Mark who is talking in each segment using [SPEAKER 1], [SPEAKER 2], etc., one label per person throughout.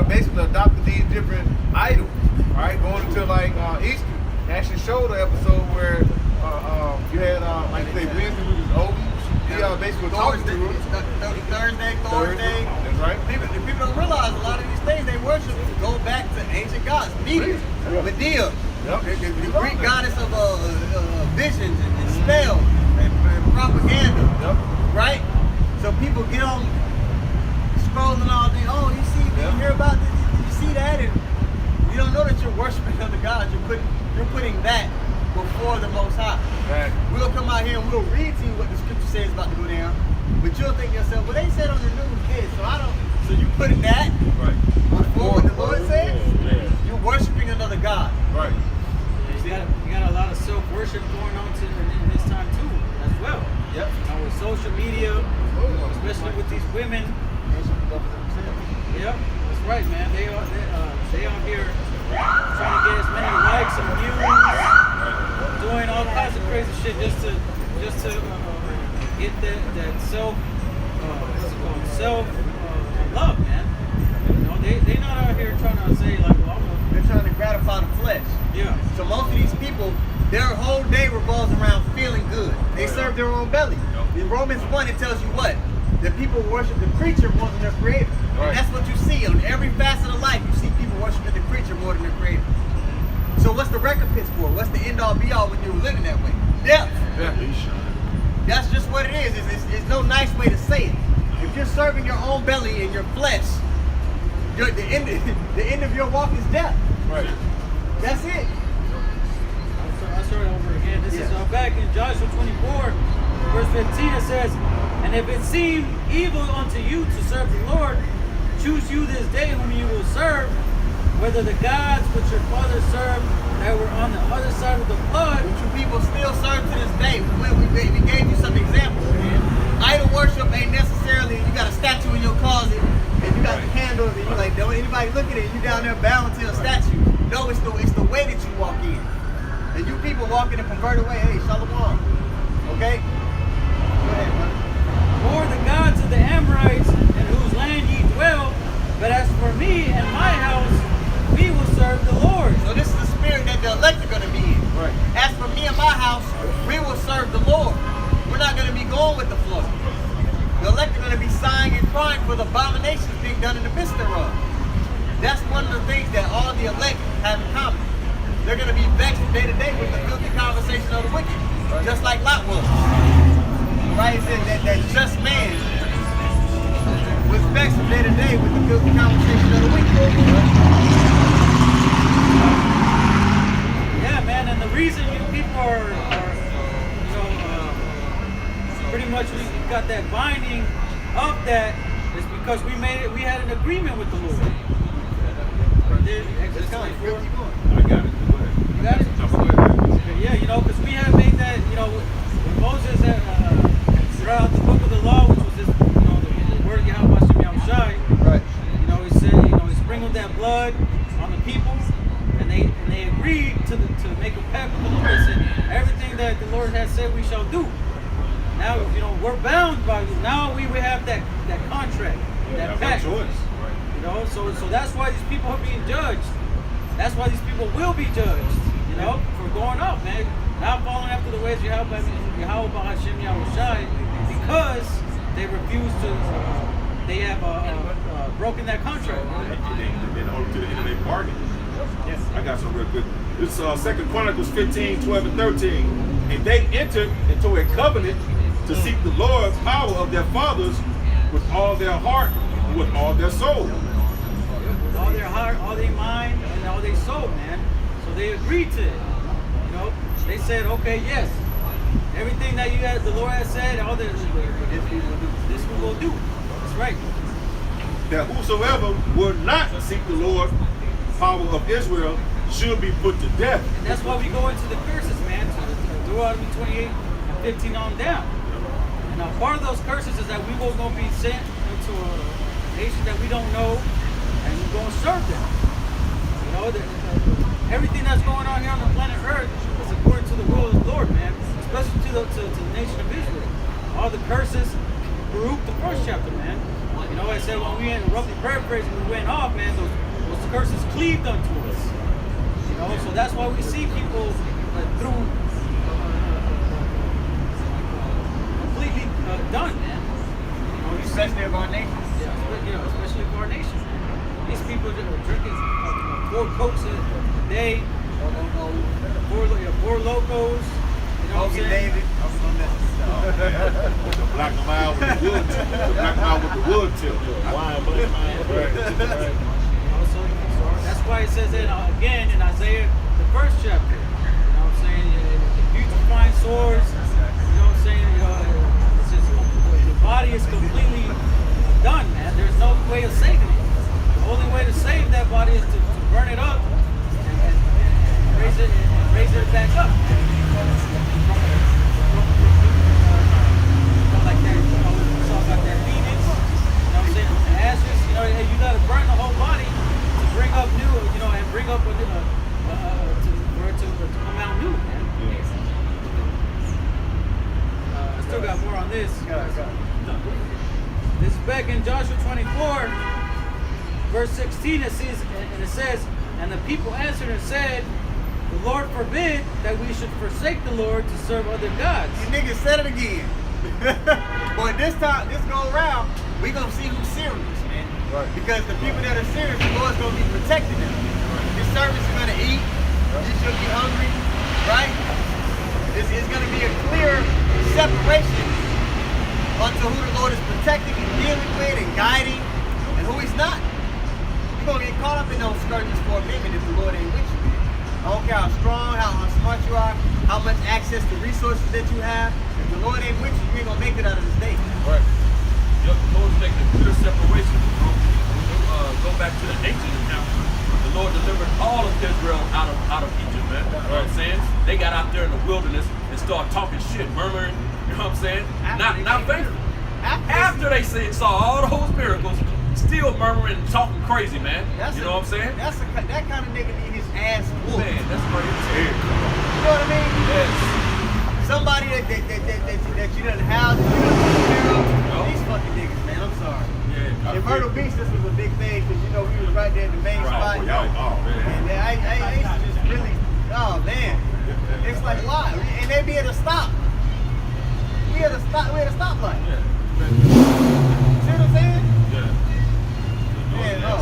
[SPEAKER 1] basically adopted these different idols, right? Going into like Easter. Actually showed an episode where you had like say Wednesday was Obi. He basically talking to
[SPEAKER 2] Thursday.
[SPEAKER 1] That's right.
[SPEAKER 2] People don't realize a lot of these things they worship go back to ancient gods. Medea, the Greek goddess of visions and spells and propaganda. Right? So people get on scrolling all day. Oh, you see, you hear about this? You see that? And you don't know that you're worshiping other gods. You're putting that before the Most High.
[SPEAKER 1] Right.
[SPEAKER 2] We'll come out here and we'll read to you what the scripture says about to go down. But you'll think to yourself, well, they said on the news this, so I don't. So you putting that before what the Lord says? You're worshiping another God.
[SPEAKER 1] Right.
[SPEAKER 3] You got a lot of self-worship going on in this time too, as well.
[SPEAKER 2] Yep.
[SPEAKER 3] You know, with social media, especially with these women. Yep, that's right, man. They out here trying to get as many likes and views, doing all kinds of crazy shit just to get that self love, man. You know, they not out here trying to say like, well,
[SPEAKER 2] They're trying to gratify the flesh.
[SPEAKER 3] Yeah.
[SPEAKER 2] So most of these people, their whole day revolves around feeling good. They serve their own belly. In Romans 1, it tells you what? That people worship the creature more than their creator.
[SPEAKER 1] Right.
[SPEAKER 2] And that's what you see on every facet of life. You see people worshiping the creature more than their creator. So what's the recompense for? What's the end all be all when you're living that way? Death. That's just what it is. It's no nice way to say it. If you're serving your own belly and your flesh, the end of your walk is death.
[SPEAKER 1] Right.
[SPEAKER 2] That's it.
[SPEAKER 3] I'll start over again. This is back in Joshua 24, verse 15. It says, "And if it seem evil unto you to serve the Lord, choose you this day whom you will serve, whether the gods which your fathers served that were on the other side of the flood."
[SPEAKER 2] Which you people still serve to this day. We gave you some examples. Idol worship ain't necessarily you got a statue in your closet and you got the candles and you're like, don't anybody look at it, you down there bowing to a statue. No, it's the way that you walk in. And you people walk in a perverted way, hey, shalom. Okay? Go ahead, brother.
[SPEAKER 3] "Or the gods of the Amorites in whose land ye dwell, but as for me and my house, we will serve the Lord."
[SPEAKER 2] So this is the spirit that the elect are going to be in.
[SPEAKER 1] Right.
[SPEAKER 2] As for me and my house, we will serve the Lord. We're not going to be going with the flow. The elect are going to be sighing and crying for the abominations being done in the midst thereof. That's one of the things that all the elect have in common. They're going to be vexed day to day with the filthy conversation of the wicked, just like Lot was. Right? It says that just man was vexed from day to day with the filthy conversation of the wicked.
[SPEAKER 3] Yeah, man, and the reason you people are pretty much we got that binding of that is because we had an agreement with the Lord. Exodus 24.
[SPEAKER 1] I got it. Go ahead.
[SPEAKER 3] You got it? Okay, yeah, you know, because we have made that, you know, when Moses had, throughout the book of the law, which was this, you know, the word Yahweh Hashem Yahushai,
[SPEAKER 2] Right.
[SPEAKER 3] you know, he said, you know, he sprinkled that blood on the people, and they agreed to make a pact with the Lord. They said, everything that the Lord has said we shall do. Now, you know, we're bound by it. Now we have that contract, that pact.
[SPEAKER 1] Choice.
[SPEAKER 3] You know, so that's why these people are being judged. That's why these people will be judged, you know, for going up, man. Not following after the ways of Yahweh Hashem Yahushai, because they refuse to, they have broken that contract.
[SPEAKER 4] Then over to the end of their bargain. Yes. I got some real good. This is 2 Chronicles 15, 12, and 13. And they entered into a covenant to seek the Lord's power of their fathers with all their heart and with all their soul.
[SPEAKER 3] With all their heart, all their mind, and all their soul, man. So they agreed to it. You know, they said, okay, yes, everything that the Lord has said, all this we will do. That's right.
[SPEAKER 4] That whosoever would not seek the Lord's power of Israel should be put to death.
[SPEAKER 3] And that's why we go into the curses, man. Deuteronomy 28 and 15 on down. And now part of those curses is that we will going to be sent into a nation that we don't know, and we're going to serve them. You know, everything that's going on here on the planet Earth is according to the will of the Lord, man. Especially to the nation of Israel. All the curses, Baruch, the first chapter, man. You You know, I said when we roughly paraphrasing, we went off, man, those curses cleaved unto us. You know, so that's why we see people through completely done, man. You know,
[SPEAKER 2] Especially of our nation.
[SPEAKER 3] Yeah, especially of our nation. These people that are drinking 4 Cokes a day, 4 Locos. You know what I'm saying?
[SPEAKER 2] David. I was gonna mess this up.
[SPEAKER 4] The black mile with the wood tip. The black mile with the wood tip. Wine, black mile. Right.
[SPEAKER 3] So that's why it says it again in Isaiah, the 1st chapter. You know what I'm saying? If you find swords, you know what I'm saying? You know, it's just the body is completely done, man. There's no way of saving it. The only way to save that body is to burn it up and raise it back up. Like that, you know, we saw about that Phoenix. You know what I'm saying? The ashes. You know, you got to burn the whole body to bring up new. You know, and bring up for it to come out new, man. I still got more on this. This is back in Joshua 24, verse 16. It says, and the people answered and said, the Lord forbid that we should forsake the Lord to serve other gods.
[SPEAKER 2] You niggas said it again. But this go around, we gonna see who's serious, man.
[SPEAKER 1] Right.
[SPEAKER 2] Because the people that are serious, the Lord's gonna be protecting them. Your servants are gonna eat. You should be hungry, right? This is gonna be a clear separation unto who the Lord is protecting and dealing with and guiding, and who He's not. You're gonna get caught up in those scourges for a minute if the Lord ain't with you. I don't care how strong, how smart you are, how much access to resources that you have. If the Lord ain't with you, you ain't gonna make it out of this day.
[SPEAKER 4] Right. The Lord's making a clear separation. Go back to the ancient account. The Lord delivered all of Israel out of Egypt, man. You know what I'm saying? They got out there in the wilderness and started talking shit, murmuring. You know what I'm saying? Not faithful. After they saw all those miracles, still murmuring and talking crazy, man. You know what I'm saying?
[SPEAKER 2] That kind of nigga need his ass whooped.
[SPEAKER 4] Man, that's crazy.
[SPEAKER 2] You know what I mean?
[SPEAKER 4] Yes.
[SPEAKER 2] Somebody that you done housed, you done took care of. These fucking niggas, man. I'm sorry.
[SPEAKER 4] Yeah.
[SPEAKER 2] In Myrtle Beach, this was a big thing because you know we was right there in the main spot.
[SPEAKER 4] Oh, man.
[SPEAKER 2] And I used to just really, oh man, it's like why? And they be at a stop. We at a stoplight.
[SPEAKER 4] Yeah.
[SPEAKER 2] See what I'm saying?
[SPEAKER 4] Yeah.
[SPEAKER 2] Man, no.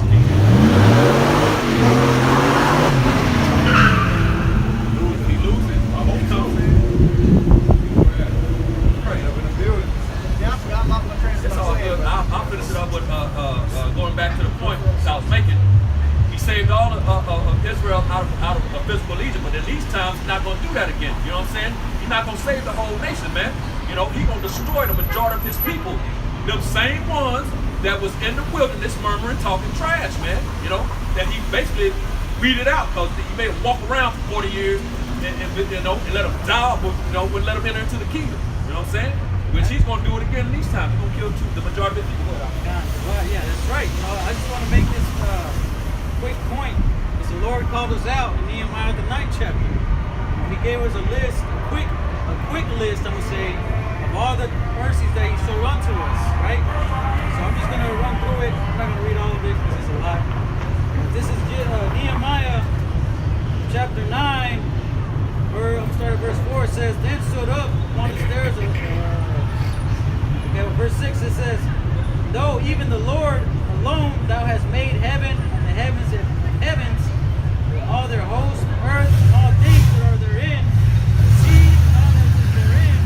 [SPEAKER 4] He losing. I hope so. Right up in the building.
[SPEAKER 2] Yeah, I forgot about my train of
[SPEAKER 4] It's all good. I'll finish it up with going back to the point I was making. He saved all of Israel out of physical Egypt, but in these times, he's not going to do that again. You know what I'm saying? He's not going to save the whole nation, man. You know, he's going to destroy the majority of his people. Them same ones that was in the wilderness murmuring, talking trash, man. You know, that he basically weeded out because he made them walk around for 40 years and you know, and let them die, but you know, wouldn't let them enter into the kingdom. You know what I'm saying? Which he's going to do it again these times. He's going to kill the majority of the people.
[SPEAKER 3] Well, yeah, that's right. You know, I just want to make this quick point. Because the Lord called us out in Nehemiah the 9th chapter. He gave us a list, a quick list, I'm going to say, of all the mercies that He showed unto us, right? So I'm just going to run through it. I'm not going to read all of it because it's a lot. This is Nehemiah chapter 9, where I'm starting at verse 4. It says, then stood up on the stairs of verse 6 it says, though even the Lord alone thou hast made heaven and the heavens and heavens, with all their hosts, earth, and all things that are therein, the sea and all that is therein,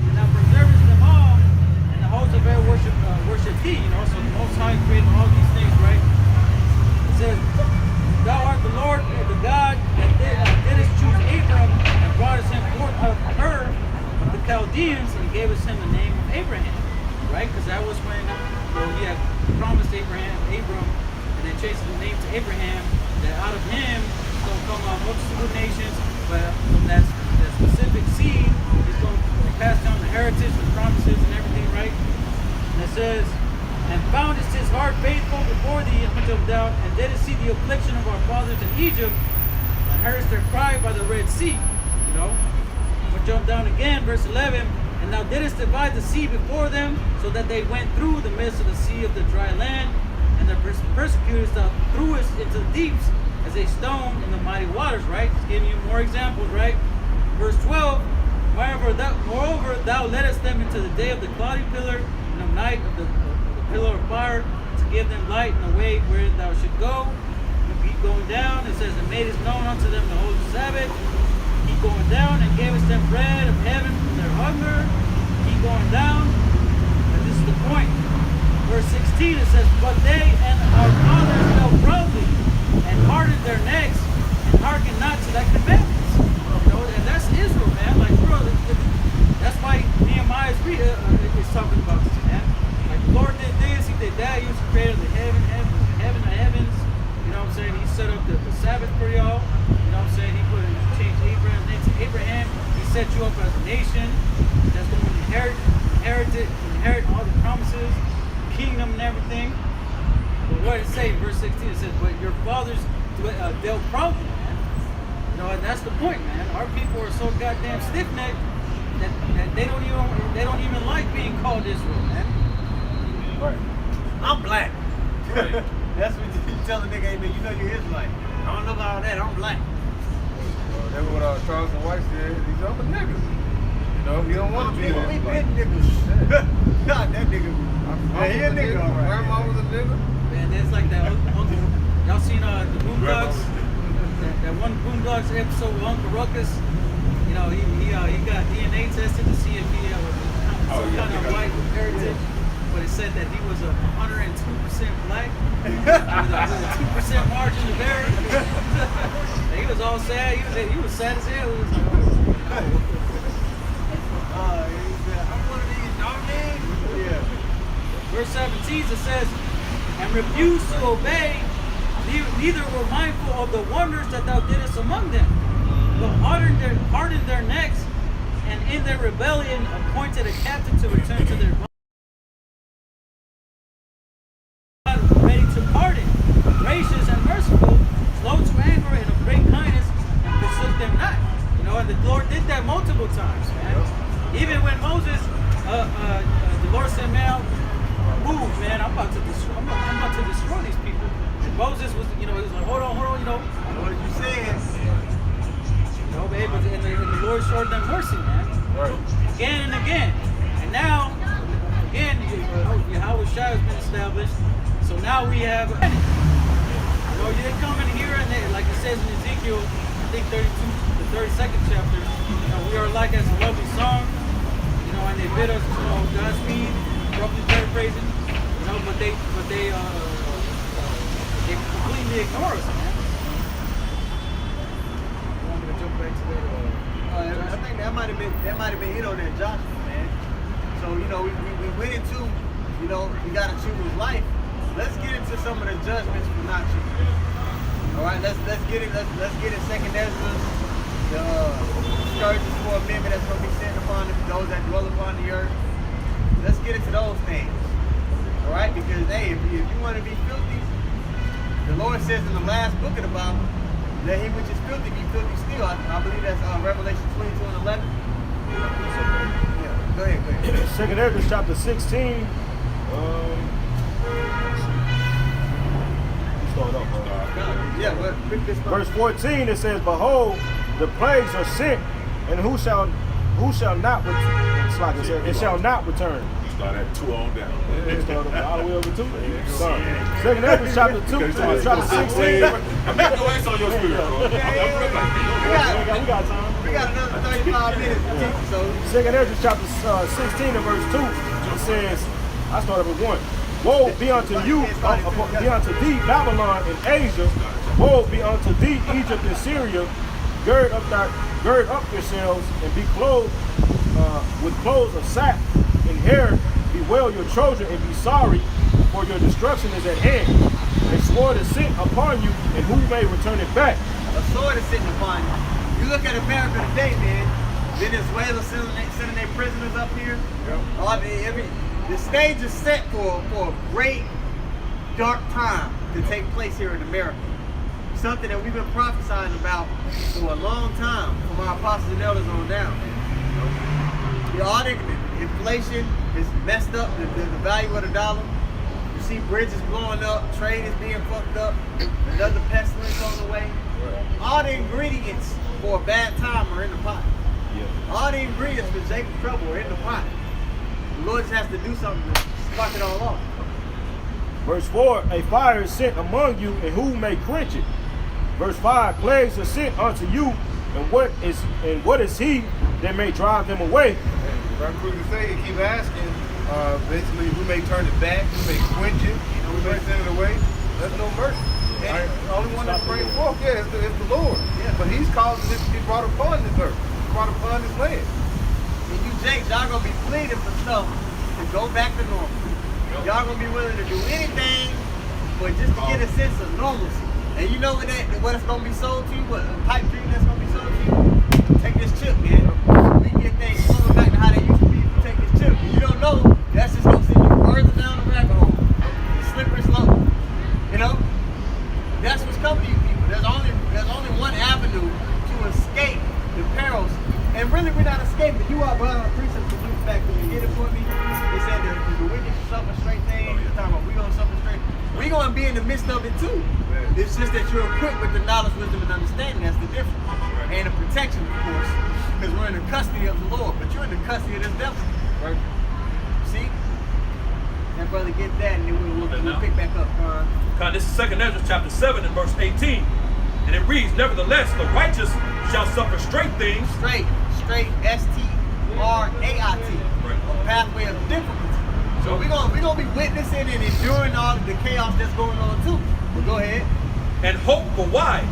[SPEAKER 3] and thou preservest them all, and the hosts of air worship thee. You know, so the Most High created all these things, right? It says, thou art the Lord, the God that didst choose Abram and brought us him forth out of Ur of the Chaldeans, and gave us him the name of Abraham. Right? Because that was when He had promised Abram, and then changed the name to Abraham, that out of him is going to come out multitude of nations, but from that specific seed is going to pass down the heritage, the promises, and everything, right? And it says, and foundest his heart faithful before thee, until thou, and didst see the affliction of our fathers in Egypt, and heardest their cry by the Red Sea. You know? We'll jump down again, verse 11. And And thou didst divide the sea before them, so that they went through the midst of the sea of the dry land. And the persecutors thou threwest into the deeps as a stone in the mighty waters, right? Just giving you more examples, right? Verse 12, moreover, thou leddest them into the day of the cloudy pillar, and the night of the pillar of fire, to give them light in the way where thou should go. And keep going down, it says, and made it known unto them the holy Sabbath. Keep going down, and gavest them bread of heaven from their hunger. Keep going down, and this is the point. Verse 16, it says, but they and our fathers fell proudly, and hardened their necks, and hearkened not to thy commandments. You know, and that's Israel, man. Like, bro, that's why Nehemiah is talking about this, man. Like, the Lord did this, he did that. He was created the heaven of heavens. You know what I'm saying? He set up the Sabbath for y'all. You know what I'm saying? He changed Abraham's name to Abraham. He set you up as a nation that's going to inherit all the promises, kingdom and everything. But what did it say in verse 16? It says, but your fathers dealt proudly, man. You know, and that's the point, man. Our people are so goddamn stiff-necked that they don't even like being called Israel, man.
[SPEAKER 1] Right.
[SPEAKER 2] I'm black.
[SPEAKER 4] Right.
[SPEAKER 2] That's what you tell a nigga, hey man, you know you're Israelite. I don't know about all that, I'm black.
[SPEAKER 1] That's what Charles White said. These other niggas. You know, he don't want to be
[SPEAKER 2] We
[SPEAKER 1] one.
[SPEAKER 2] been niggas. God, that nigga. Yeah, he a nigga, all right.
[SPEAKER 1] Grandma was a nigga.
[SPEAKER 3] Man, that's like that Uncle. Y'all seen the Boondocks? That one Boondocks episode with Uncle Ruckus. You know, he got DNA tested to see if he had some kind of white heritage. But it said that he was 102% black with a 2% margin of error. He was all sad. He was sad as hell. He was like,
[SPEAKER 2] He said, I'm one of these dog names. Yeah.
[SPEAKER 3] Verse 17 it says, and refused to obey, neither were mindful of the wonders that thou didst among them, but hardened their necks, and in their rebellion appointed a captain to return to their ready to pardon, gracious and merciful, slow to anger and of great kindness, and forsook them not. You know, and the Lord did that multiple times, man. Even when Moses, the Lord said, man, move, man, I'm about to destroy these people. And Moses was, you know, he was like, hold on, you know.
[SPEAKER 2] What did you say?
[SPEAKER 3] You know, babe, and the Lord showed them mercy, man.
[SPEAKER 1] Right.
[SPEAKER 3] Again and again. And now, again, Yahweh Shai has been established. So now we have, you know, you come in here and they, like it says in Ezekiel, I think 32, the 32nd chapter, you know, we are like as a lovely song, you know, and they bid us, you know, Godspeed, roughly paraphrasing, you know, but they completely ignore us, man. You want me to jump back to that?
[SPEAKER 2] I think that might have been it on that Joshua, man. So, you know, we went into, you know, we gotta choose life. Let's get into some of the judgments for not choosing. All right, let's get it. Let's get it. Second Ezra, the scourges for amendment that's going to be sent upon those that dwell upon the earth. Let's get into those things. All right, because hey, if you want to be filthy, the Lord says in the last book of the Bible, let him which is filthy be filthy still. I believe that's Revelation 22 and 11. Yeah, go ahead.
[SPEAKER 5] Second Ezra chapter 16.
[SPEAKER 2] Yeah, but
[SPEAKER 5] Verse 14 it says, behold, the plagues are sent, and who shall not return? It's like it says, it shall not return.
[SPEAKER 4] You start at 2 on down.
[SPEAKER 5] All the way over 2. Second Ezra chapter 2, chapter 16.
[SPEAKER 4] I'm not going to on your spirit, bro.
[SPEAKER 5] We got time.
[SPEAKER 2] We got another 35 minutes to teach, so.
[SPEAKER 5] Second Ezra chapter 16 and verse 2, it says, I started with 1. Woe be unto you, be unto thee, Babylon and Asia. Woe be unto thee, Egypt and Syria. Gird up yourselves and be clothed with clothes of sack and hair. Bewail your children and be sorry, for your destruction is at hand. A sword is sent upon you, and who may return it back?
[SPEAKER 2] A sword is sitting upon you. You look at America today, man. Venezuela sending their prisoners up here. Yep. The stage is set for a great dark time to take place here in America. Something that we've been prophesying about for a long time, from our apostles and elders on down. inflation is messed up, the value of the dollar. You see bridges blowing up, trade is being fucked up, another pestilence on the way. All the ingredients for a bad time are in the pot. All the ingredients for Jacob's trouble are in the pot. The Lord just has to do something to spark it all off.
[SPEAKER 5] Verse 4, a fire is sent among you, and who may quench it? Verse 5, plagues are sent unto you, and what is he that may drive them away?
[SPEAKER 1] Right, quickly say, you keep asking, basically, who may turn it back, who may quench it, who may send it away. There's no mercy. Right? The only one that's bringing forth, is the Lord. Yeah. But he's causing this to be brought upon this earth, brought upon this land.
[SPEAKER 2] And you Jakes, y'all gonna be pleading for stuff to go back to normal. Y'all gonna be willing to do anything, but just to get a sense of normalcy. And you know what it's gonna be sold to you, what a pipe dream that's gonna be sold to you? Take this chip, man. We can get things going back to how they used to be if you take this chip. And you don't know, that's just gonna send you further down the rabbit hole. Slippery slope. You know? That's what's coming to you people. There's only one avenue to escape the perils. And really we're not escaping. You are brought on precepts to do back when you get it for me. They said the wicked shall suffer straight things. You're talking about we gonna suffer straight. We're gonna be in the midst of it too. It's just that you're equipped with the knowledge, wisdom, and understanding. That's the difference. And the protection, of course, because we're in the custody of the Lord, but you're in the custody of this devil. Right? See? That brother get that, and then we'll pick back up.
[SPEAKER 6] This is 2nd Ezra chapter 7 and verse 18. And it reads, nevertheless, the righteous shall suffer straight things.
[SPEAKER 2] Straight, S-T-R-A-I-T. A pathway of difficulty. So we're gonna be witnessing and enduring all of the chaos that's going on too. But go ahead.
[SPEAKER 6] And hope for why?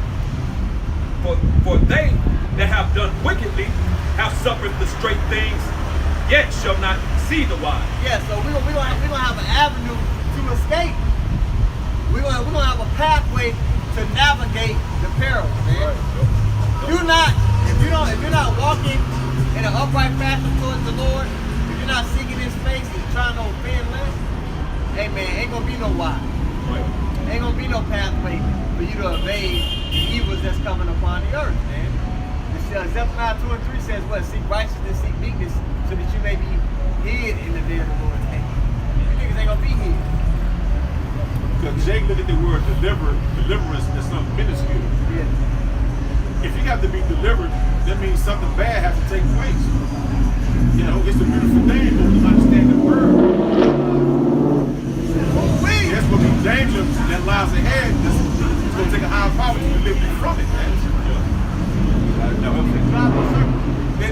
[SPEAKER 6] For they that have done wickedly have suffered the straight things, yet shall not see the why.
[SPEAKER 2] Yeah, so we're gonna have an avenue to escape. We're gonna have a pathway to navigate the perils, man. If you're not walking in an upright fashion towards the Lord, if you're not seeking His face and trying to offend less, hey man, ain't gonna be no why. Ain't gonna be no pathway for you to evade the evils that's coming upon the earth, man. Zephaniah 2 and 3 says what? Seek righteousness, seek meekness, so that you may be hid in the day of the Lord's anger. You niggas ain't gonna be hid.
[SPEAKER 4] Because Jake look at the word deliverance as something minuscule.
[SPEAKER 2] Yeah.
[SPEAKER 4] If you have to be delivered, that means something bad has to take place. You know, it's a beautiful thing when you understand the word. That's what be dangerous that lies ahead. It's going to take a higher power to deliver you from it, man.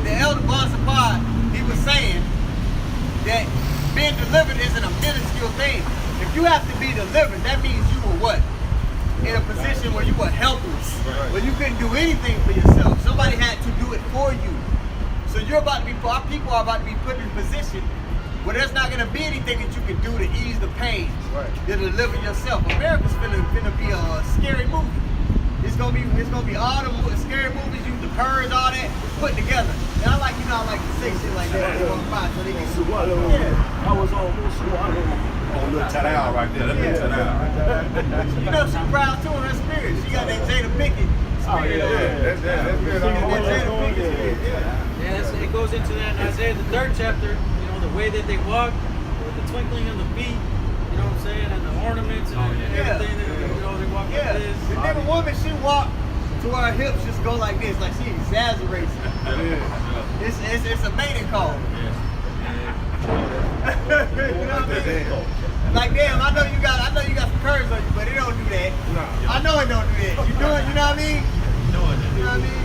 [SPEAKER 2] The elder Bonsapai, he was saying that being delivered isn't a minuscule thing. If you have to be delivered, that means you were what? In a position where you were helpless, where you couldn't do anything for yourself. Somebody had to do it for you. So our people are about to be put in a position where there's not going to be anything that you can do to ease the pain, to deliver yourself. America's finna be a scary movie. It's gonna be all the scary movies, the Purge, all that put together. And I like to say shit like that. So they can
[SPEAKER 5] I was almost
[SPEAKER 4] Oh, little Tadal right there. That's Tadal.
[SPEAKER 2] You know she proud too in her spirit. She got that Jada Pinkett spirit.
[SPEAKER 3] It goes into that in Isaiah the 3rd chapter. You know, the way that they walk, with the twinkling of the feet. You know what I'm saying, and the ornaments and everything. That, they walk like this.
[SPEAKER 2] The nigga woman, she walk to her hips, just go like this, like she exaggerates. It's a mating call. You know what I mean? Like damn, I know you got some curves on you, but it don't do that. I know it don't do that. You know what I mean? You know what I mean?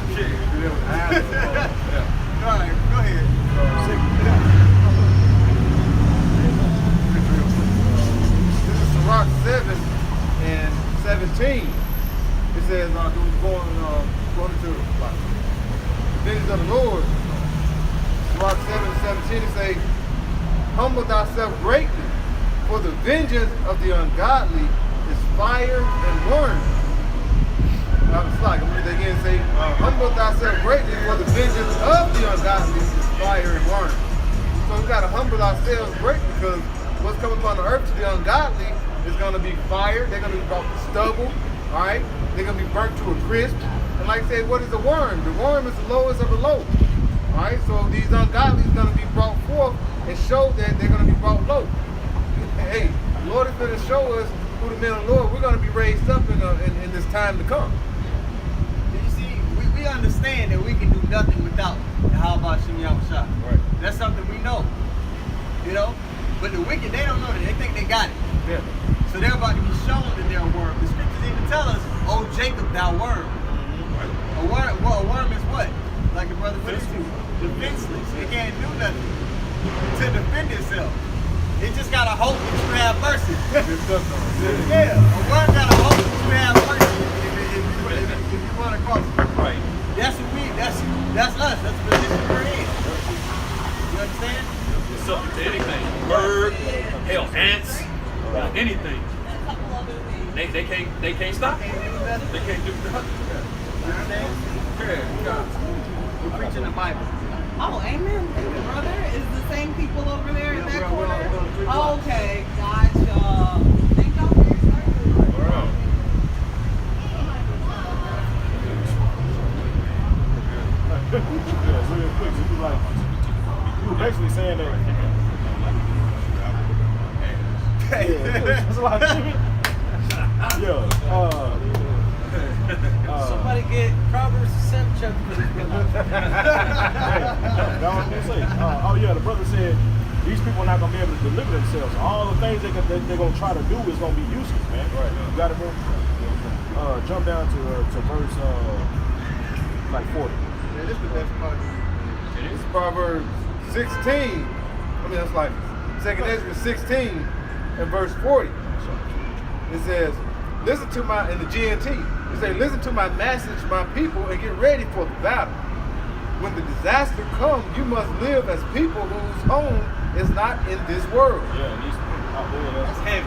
[SPEAKER 2] All right, go ahead.
[SPEAKER 1] This is Sirach 7 and 17. It says, going into the vengeance of the Lord. Sirach 7 and 17, it says, humble thyself greatly, for the vengeance of the ungodly is fire and worm. I'm going to read that again and say, humble thyself greatly, for the vengeance of the ungodly is fire and worm. So we got to humble ourselves greatly, because what's coming upon the earth to the ungodly is going to be fire. They're going to be brought to stubble, all right? They're going to be burnt to a crisp. And like I said, what is the worm? The worm is the lowest of the low. All right, so these ungodly is going to be brought forth and show that they're going to be brought low. Hey, the Lord is going to show us who the men of the Lord. We're going to be raised up in this time to come.
[SPEAKER 2] You see, we understand that we can do nothing without the how about Shem Yahushua.
[SPEAKER 1] Right.
[SPEAKER 2] That's something we know. You know? But the wicked, they don't know that. They think they got it.
[SPEAKER 1] Yeah.
[SPEAKER 2] So they're about to be shown that they're a worm. The scriptures even tell us, "Oh Jacob, thou worm." A worm is what? Like the brother put it to, defenseless. It can't do nothing to defend itself. It just got to hope that you have mercy. Yeah, a worm got to hope that you have mercy if you run across it.
[SPEAKER 6] Right.
[SPEAKER 2] That's what that's us. That's the position we're in. You understand?
[SPEAKER 6] It's subject to anything. Bird, hell, ants, anything. They can't stop it. They can't do nothing.
[SPEAKER 2] You understand? We're preaching the Bible.
[SPEAKER 7] Oh, amen, brother. Is the same people over there in that
[SPEAKER 1] we're
[SPEAKER 7] corner?
[SPEAKER 1] on the three
[SPEAKER 7] Oh, okay, gotcha. Thank y'all for your service.
[SPEAKER 5] Yeah, real quick. So you were basically saying that. That's a lot of shit. Yeah.
[SPEAKER 3] Somebody get Proverbs 7 chapter for this brother.
[SPEAKER 5] That's what I'm gonna say. Oh yeah, the brother said these people are not gonna be able to deliver themselves. All the things they're gonna try to do is gonna be useless, man.
[SPEAKER 1] Right.
[SPEAKER 5] You got it, bro. Jump down to verse like 40.
[SPEAKER 1] Yeah, this is the best part. This is Proverbs 16. I mean, that's like 2nd Ezra 16 and verse 40. It says, listen to my, in the GNT, it says, listen to my message, my people, and get ready for the battle. When the disaster comes, you must live as people whose home is not in this world.
[SPEAKER 5] Yeah, these out there.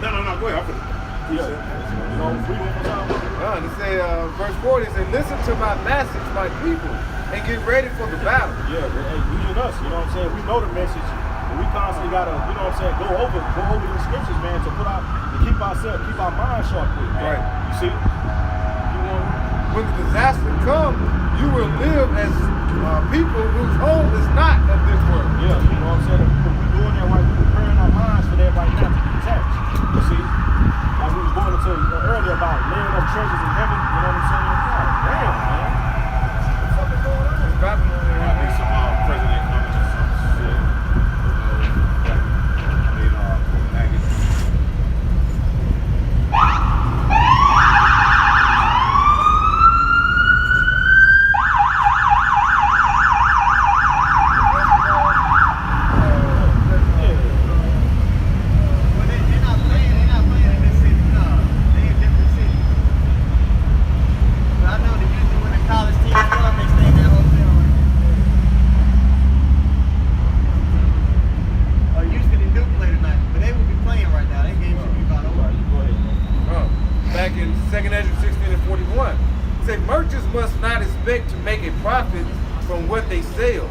[SPEAKER 4] No, go ahead.
[SPEAKER 5] Yeah.
[SPEAKER 1] And it say, verse 40, it says, listen to my message, my people, and get ready for the battle.
[SPEAKER 5] Yeah, hey, we and us, you know what I'm saying? We know the message, and we constantly gotta, you know what I'm saying, go over the scriptures, man, to put out, to keep our mind sharp with, man.
[SPEAKER 1] Right.
[SPEAKER 5] You see?
[SPEAKER 1] When the disaster comes, you will live as people whose home is not of this world.
[SPEAKER 5] Yeah, you know what I'm saying? We're doing that right, we're preparing our minds for that right now to be detached. You see? Like we was going into earlier about laying up treasures in heaven, you know what I'm saying? God damn, man. What's up going on?
[SPEAKER 1] It's dropping on there.
[SPEAKER 4] I think some president comments or some shit. Maggots.
[SPEAKER 2] Well, they're not playing in this city. No, they in different cities. But I know that usually when the college teams come, they stay in that hotel right there. Houston and Duke play tonight, but they will be playing right now. That game should be about over.
[SPEAKER 1] Back in 2nd Ezra 16 and 41, it said, merchants must not expect to make a profit from what they sell.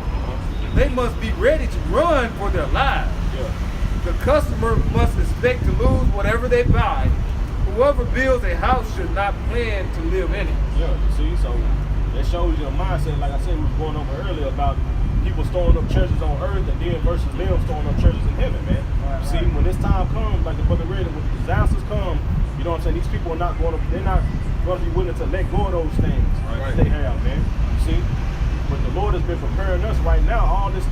[SPEAKER 1] They must be ready to run for their lives.
[SPEAKER 5] Yeah.
[SPEAKER 1] The customer must expect to lose whatever they buy. Whoever builds a house should not plan to live in it.
[SPEAKER 5] Yeah, you see, so that shows you a mindset, like I said, we was going over earlier about people storing up treasures on earth and then versus them storing up treasures in heaven, man. You see, when this time comes, like the brother read it, when the disasters come, you know what I'm saying, these people are not going to, they're not going to be willing to let go of those things that they have, man. You see? But the Lord has been preparing us right now, all this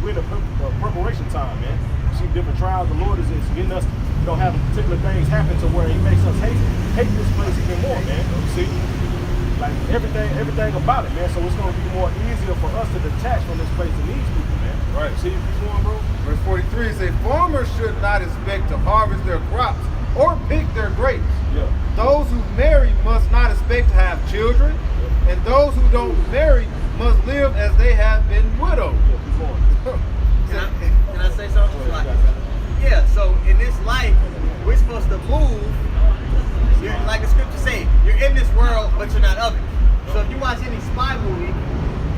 [SPEAKER 5] we're in a preparation time, man. You see different trials, the Lord is getting us, you know, having particular things happen to where he makes us hate this place even more, man. You see? Like everything about it, man. So it's gonna be more easier for us to detach from this place and these people, man.
[SPEAKER 1] Right.
[SPEAKER 5] See if you're going, bro?
[SPEAKER 1] Verse 43 says, farmers should not expect to harvest their crops or pick their grapes.
[SPEAKER 5] Yeah.
[SPEAKER 1] Those who marry must not expect to have children, and those who don't marry must live as they have been widowed.
[SPEAKER 5] Yeah, keep going.
[SPEAKER 2] Can I say something? Yeah, so in this life, we're supposed to move. Like the scripture say, you're in this world, but you're not of it. So if you watch any spy movie,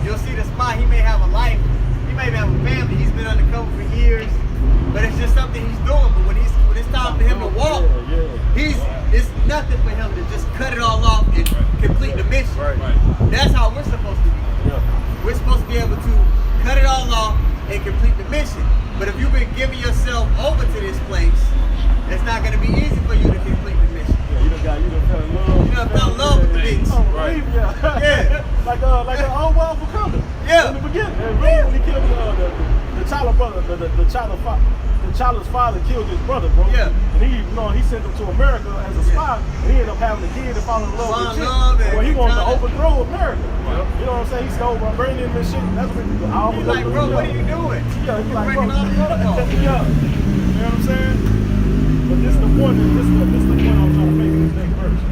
[SPEAKER 2] you'll see the spy, he may have a life, he may have a family, he's been undercover for years, but it's just something he's doing. But when it's time for him to walk, it's nothing for him to just cut it all off and complete the mission.
[SPEAKER 1] Right.
[SPEAKER 2] That's how we're supposed to be.
[SPEAKER 5] Yeah.
[SPEAKER 2] We're supposed to be able to cut it all off, and complete the mission. But if you've been giving yourself over to this place, it's not going to be easy for you to complete the mission.
[SPEAKER 5] Yeah, you done fell in love.
[SPEAKER 2] You done fell in love with the beast.
[SPEAKER 5] Oh,
[SPEAKER 4] Right.
[SPEAKER 5] Yeah. like an old well for coming.
[SPEAKER 2] Yeah.
[SPEAKER 5] In the beginning. When he killed the Chala brother, the Chala's father killed his brother, bro.
[SPEAKER 2] Yeah.
[SPEAKER 5] And he sent him to America as a spy, and he ended up having a kid to fall in love with chick. Well, he wanted to overthrow America. You know what I'm saying? He stole vibranium and shit. That's what
[SPEAKER 2] He's like, bro, what are you doing?
[SPEAKER 5] Yeah, he's like,
[SPEAKER 2] breaking
[SPEAKER 5] bro.
[SPEAKER 2] all the protocol.
[SPEAKER 5] Yeah. You know what I'm saying? But this is the point. This is the point I'm trying to make in this next verse.
[SPEAKER 1] We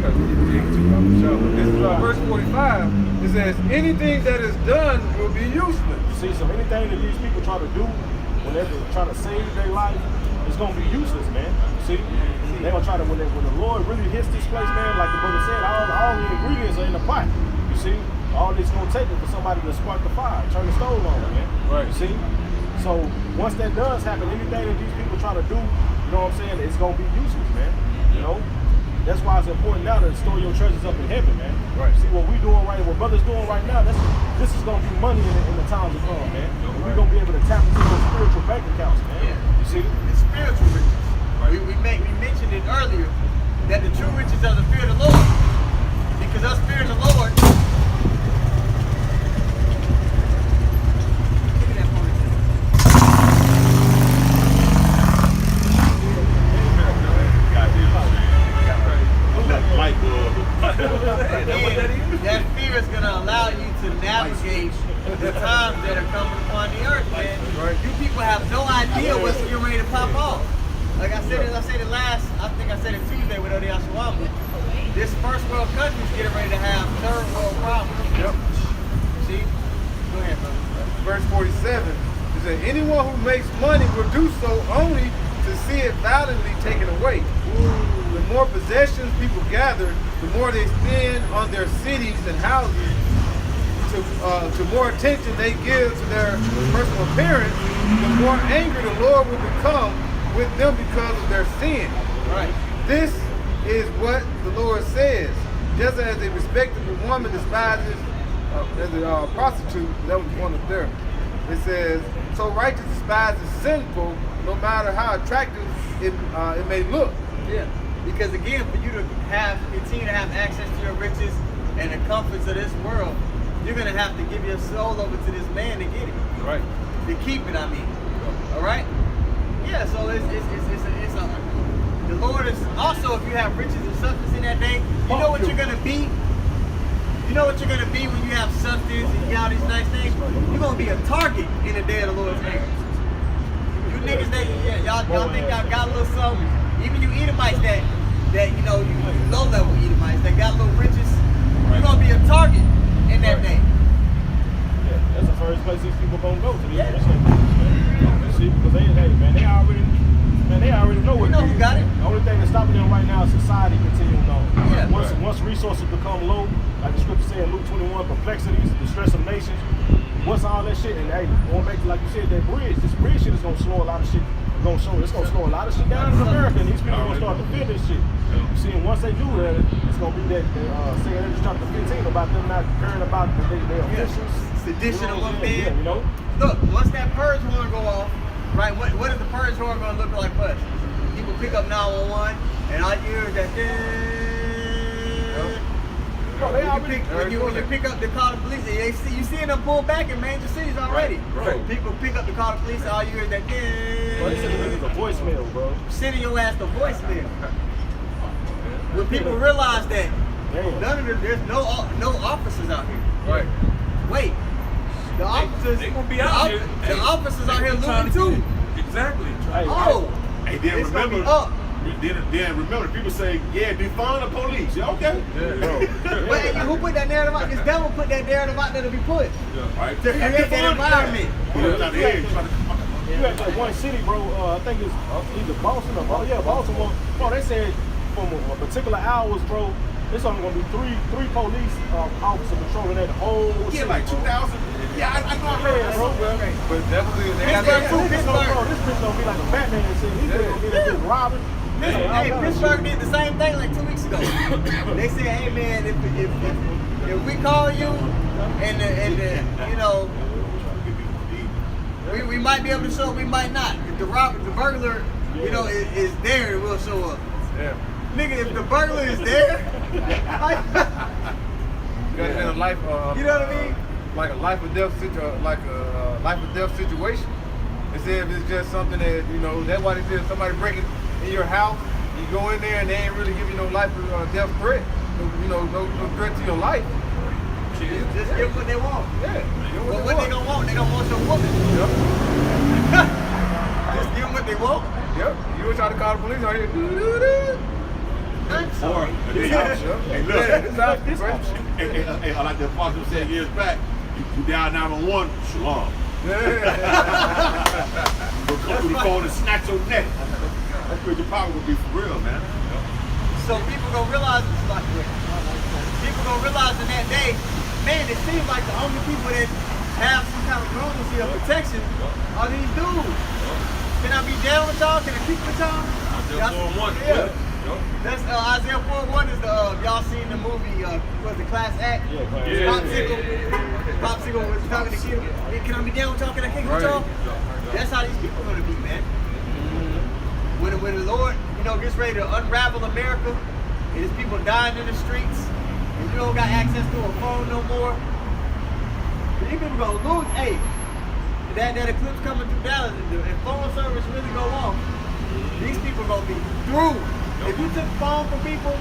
[SPEAKER 1] got to get into it. This is verse 45. It says, anything that is done will be useless.
[SPEAKER 5] See, so anything that these people try to do when they're trying to save their life, it's gonna be useless, man. See, they're gonna try to when the Lord really hits this place, man. Like the brother said, all the ingredients are in the pot. You see, all it's gonna take is for somebody to spark the fire, turn the stove on, man.
[SPEAKER 1] Right.
[SPEAKER 5] You see, so once that does happen, anything that these people try to do, you know what I'm saying, it's gonna be useless, man. You know. That's why it's important now to store your treasures up in heaven, man.
[SPEAKER 1] Right.
[SPEAKER 5] See what we doing right, what brothers doing right now. This is gonna be money in the time to come, man. We're gonna be able to tap into those spiritual bank accounts, man.
[SPEAKER 2] Yeah.
[SPEAKER 5] You see?
[SPEAKER 2] It's spiritual riches. We mentioned it earlier that the true riches are the fear of the Lord. Because us fearing the Lord. Look at that ponytail.
[SPEAKER 4] Light bulb.
[SPEAKER 2] That fear is going to allow you to navigate the times that are coming upon the earth, man. You people have no idea what's getting ready to pop off. Like I said it last, I think I said it Tuesday with Odi Ashawama. This first world country is getting ready to have third world problems.
[SPEAKER 1] Yep.
[SPEAKER 2] See? Go ahead, brother.
[SPEAKER 1] Verse 47. It says, anyone who makes money will do so only to see it violently taken away. The more possessions people gather, the more they spend on their cities and houses, to more attention they give to their personal appearance, the more angry the Lord will become with them because of their sin.
[SPEAKER 2] Right.
[SPEAKER 1] This is what the Lord says. Just as a respectable woman despises as a prostitute, that was one up there. It says, so righteous despises sinful, no matter how attractive it may look.
[SPEAKER 2] Yeah. Because again, for you to continue to have access to your riches and the comforts of this world, you're gonna have to give your soul over to this man to get it.
[SPEAKER 1] Right.
[SPEAKER 2] To keep it, I mean. All right. Yeah. So it's the Lord is also, if you have riches and substance in that day, you know what you're gonna be. You know what you're gonna be when you have substance and you got all these nice things. You're gonna be a target in the day of the Lord's anger. You niggas that y'all think y'all got a little something. Even you Edomites that you know, you low level Edomites that got little riches, you're gonna be a target in that day.
[SPEAKER 5] Yeah, that's the first place these people gonna go to. These rich niggas, man. See, because they already know what
[SPEAKER 2] You know who got it.
[SPEAKER 5] The only thing that's stopping them right now is society continuing on.
[SPEAKER 2] Yeah.
[SPEAKER 5] Once resources become low, like the scripture said in Luke 21, perplexities, distress of nations, what's all that shit? And hey, going back to like you said, that bridge, this bridge shit is gonna slow a lot of shit. It's gonna slow a lot of shit down in America, and these people gonna start to feel this shit. You see, and once they do that, it's gonna be that saying in chapter 15 about them not caring about their officials.
[SPEAKER 2] Sedition among men.
[SPEAKER 5] Yeah, you know.
[SPEAKER 2] Look, once that purge horn go off, right? What is the purge horn gonna look like for us? People pick up 911, and all you hear is that.
[SPEAKER 5] Bro, they already,
[SPEAKER 2] When you pick up the call of police, you seeing them pull back in major cities already.
[SPEAKER 6] Right.
[SPEAKER 2] People pick up the call of police, all you hear is that.
[SPEAKER 5] bro, they said this is a voicemail, bro.
[SPEAKER 2] Sending your ass to voicemail. When people realize that there's no officers out here.
[SPEAKER 1] Right.
[SPEAKER 2] Wait, the officers
[SPEAKER 6] They gonna be out here.
[SPEAKER 2] The officers out here looting too.
[SPEAKER 6] Exactly.
[SPEAKER 2] Oh,
[SPEAKER 4] Hey, then
[SPEAKER 2] it's gonna
[SPEAKER 4] remember,
[SPEAKER 2] be up.
[SPEAKER 4] then remember, people say, yeah, defund the police. Yeah, okay.
[SPEAKER 2] But hey, who put that narrative out? This devil put that narrative out there to be put.
[SPEAKER 4] Right.
[SPEAKER 2] To create that environment.
[SPEAKER 5] You had that one city, bro. I think it's either Boston or Baltimore. Bro, they said from a particular hours, bro. It's only gonna be three police officers patrolling that whole city.
[SPEAKER 4] Yeah, like 2,000. Yeah, I know I heard that.
[SPEAKER 5] bro.
[SPEAKER 1] But definitely, they have
[SPEAKER 2] Pittsburgh,
[SPEAKER 1] that.
[SPEAKER 2] too.
[SPEAKER 5] Bro, this bitch gonna be like a Batman city. He's gonna be like Robin.
[SPEAKER 2] Hey, Pittsburgh did the same thing like 2 weeks ago. They said, hey man, if we call you and the you know We might be able to show up, we might not. If the burglar, you know, is there, it will show up.
[SPEAKER 1] Yeah.
[SPEAKER 2] Nigga, if the burglar is there,
[SPEAKER 1] You got in a life,
[SPEAKER 2] you know what I mean?
[SPEAKER 1] like a life or death situation. Instead of it's just something that, you know, that's why they said somebody breaking in your house, you go in there and they ain't really give you no life or death threat. You know, no threat to your life.
[SPEAKER 2] Just give them what they want.
[SPEAKER 1] Yeah.
[SPEAKER 2] But what they gonna want? They gonna want your woman.
[SPEAKER 1] Yep.
[SPEAKER 2] Just give them what they want.
[SPEAKER 1] Yep. You would try to call the police out here. Doo-doo-doo.
[SPEAKER 2] I'm
[SPEAKER 4] Or
[SPEAKER 2] sorry.
[SPEAKER 4] they
[SPEAKER 1] Yeah.
[SPEAKER 4] hey, look,
[SPEAKER 1] Yeah, it's out,
[SPEAKER 5] This
[SPEAKER 1] right?
[SPEAKER 4] hey, like the apostle said years back, you dial 911, shalom.
[SPEAKER 1] Yeah.
[SPEAKER 4] We'll come through the phone and snatch your neck. That's where your power will be for real, man.
[SPEAKER 2] So people gonna realize it's like people gonna realize in that day, man, it seems like the only people that have some kind of normalcy of protection are these dudes. Can I be down with y'all? Can I keep with y'all?
[SPEAKER 6] Isaiah 4:1.
[SPEAKER 2] Yeah. That's Isaiah 4:1 is the y'all seen the movie was the Class Act?
[SPEAKER 5] Yeah, Class
[SPEAKER 2] Act. Popsicle was talking to Kid. Hey, can I be down with y'all? Can I kick with y'all? That's how these people gonna be, man. When the Lord, you know, gets ready to unravel America, and there's people dying in the streets, and you don't got access to a phone no more, these people gonna lose. Hey, that eclipse coming through Dallas, and phone service really go off, these people gonna be through. If you took the phone from people,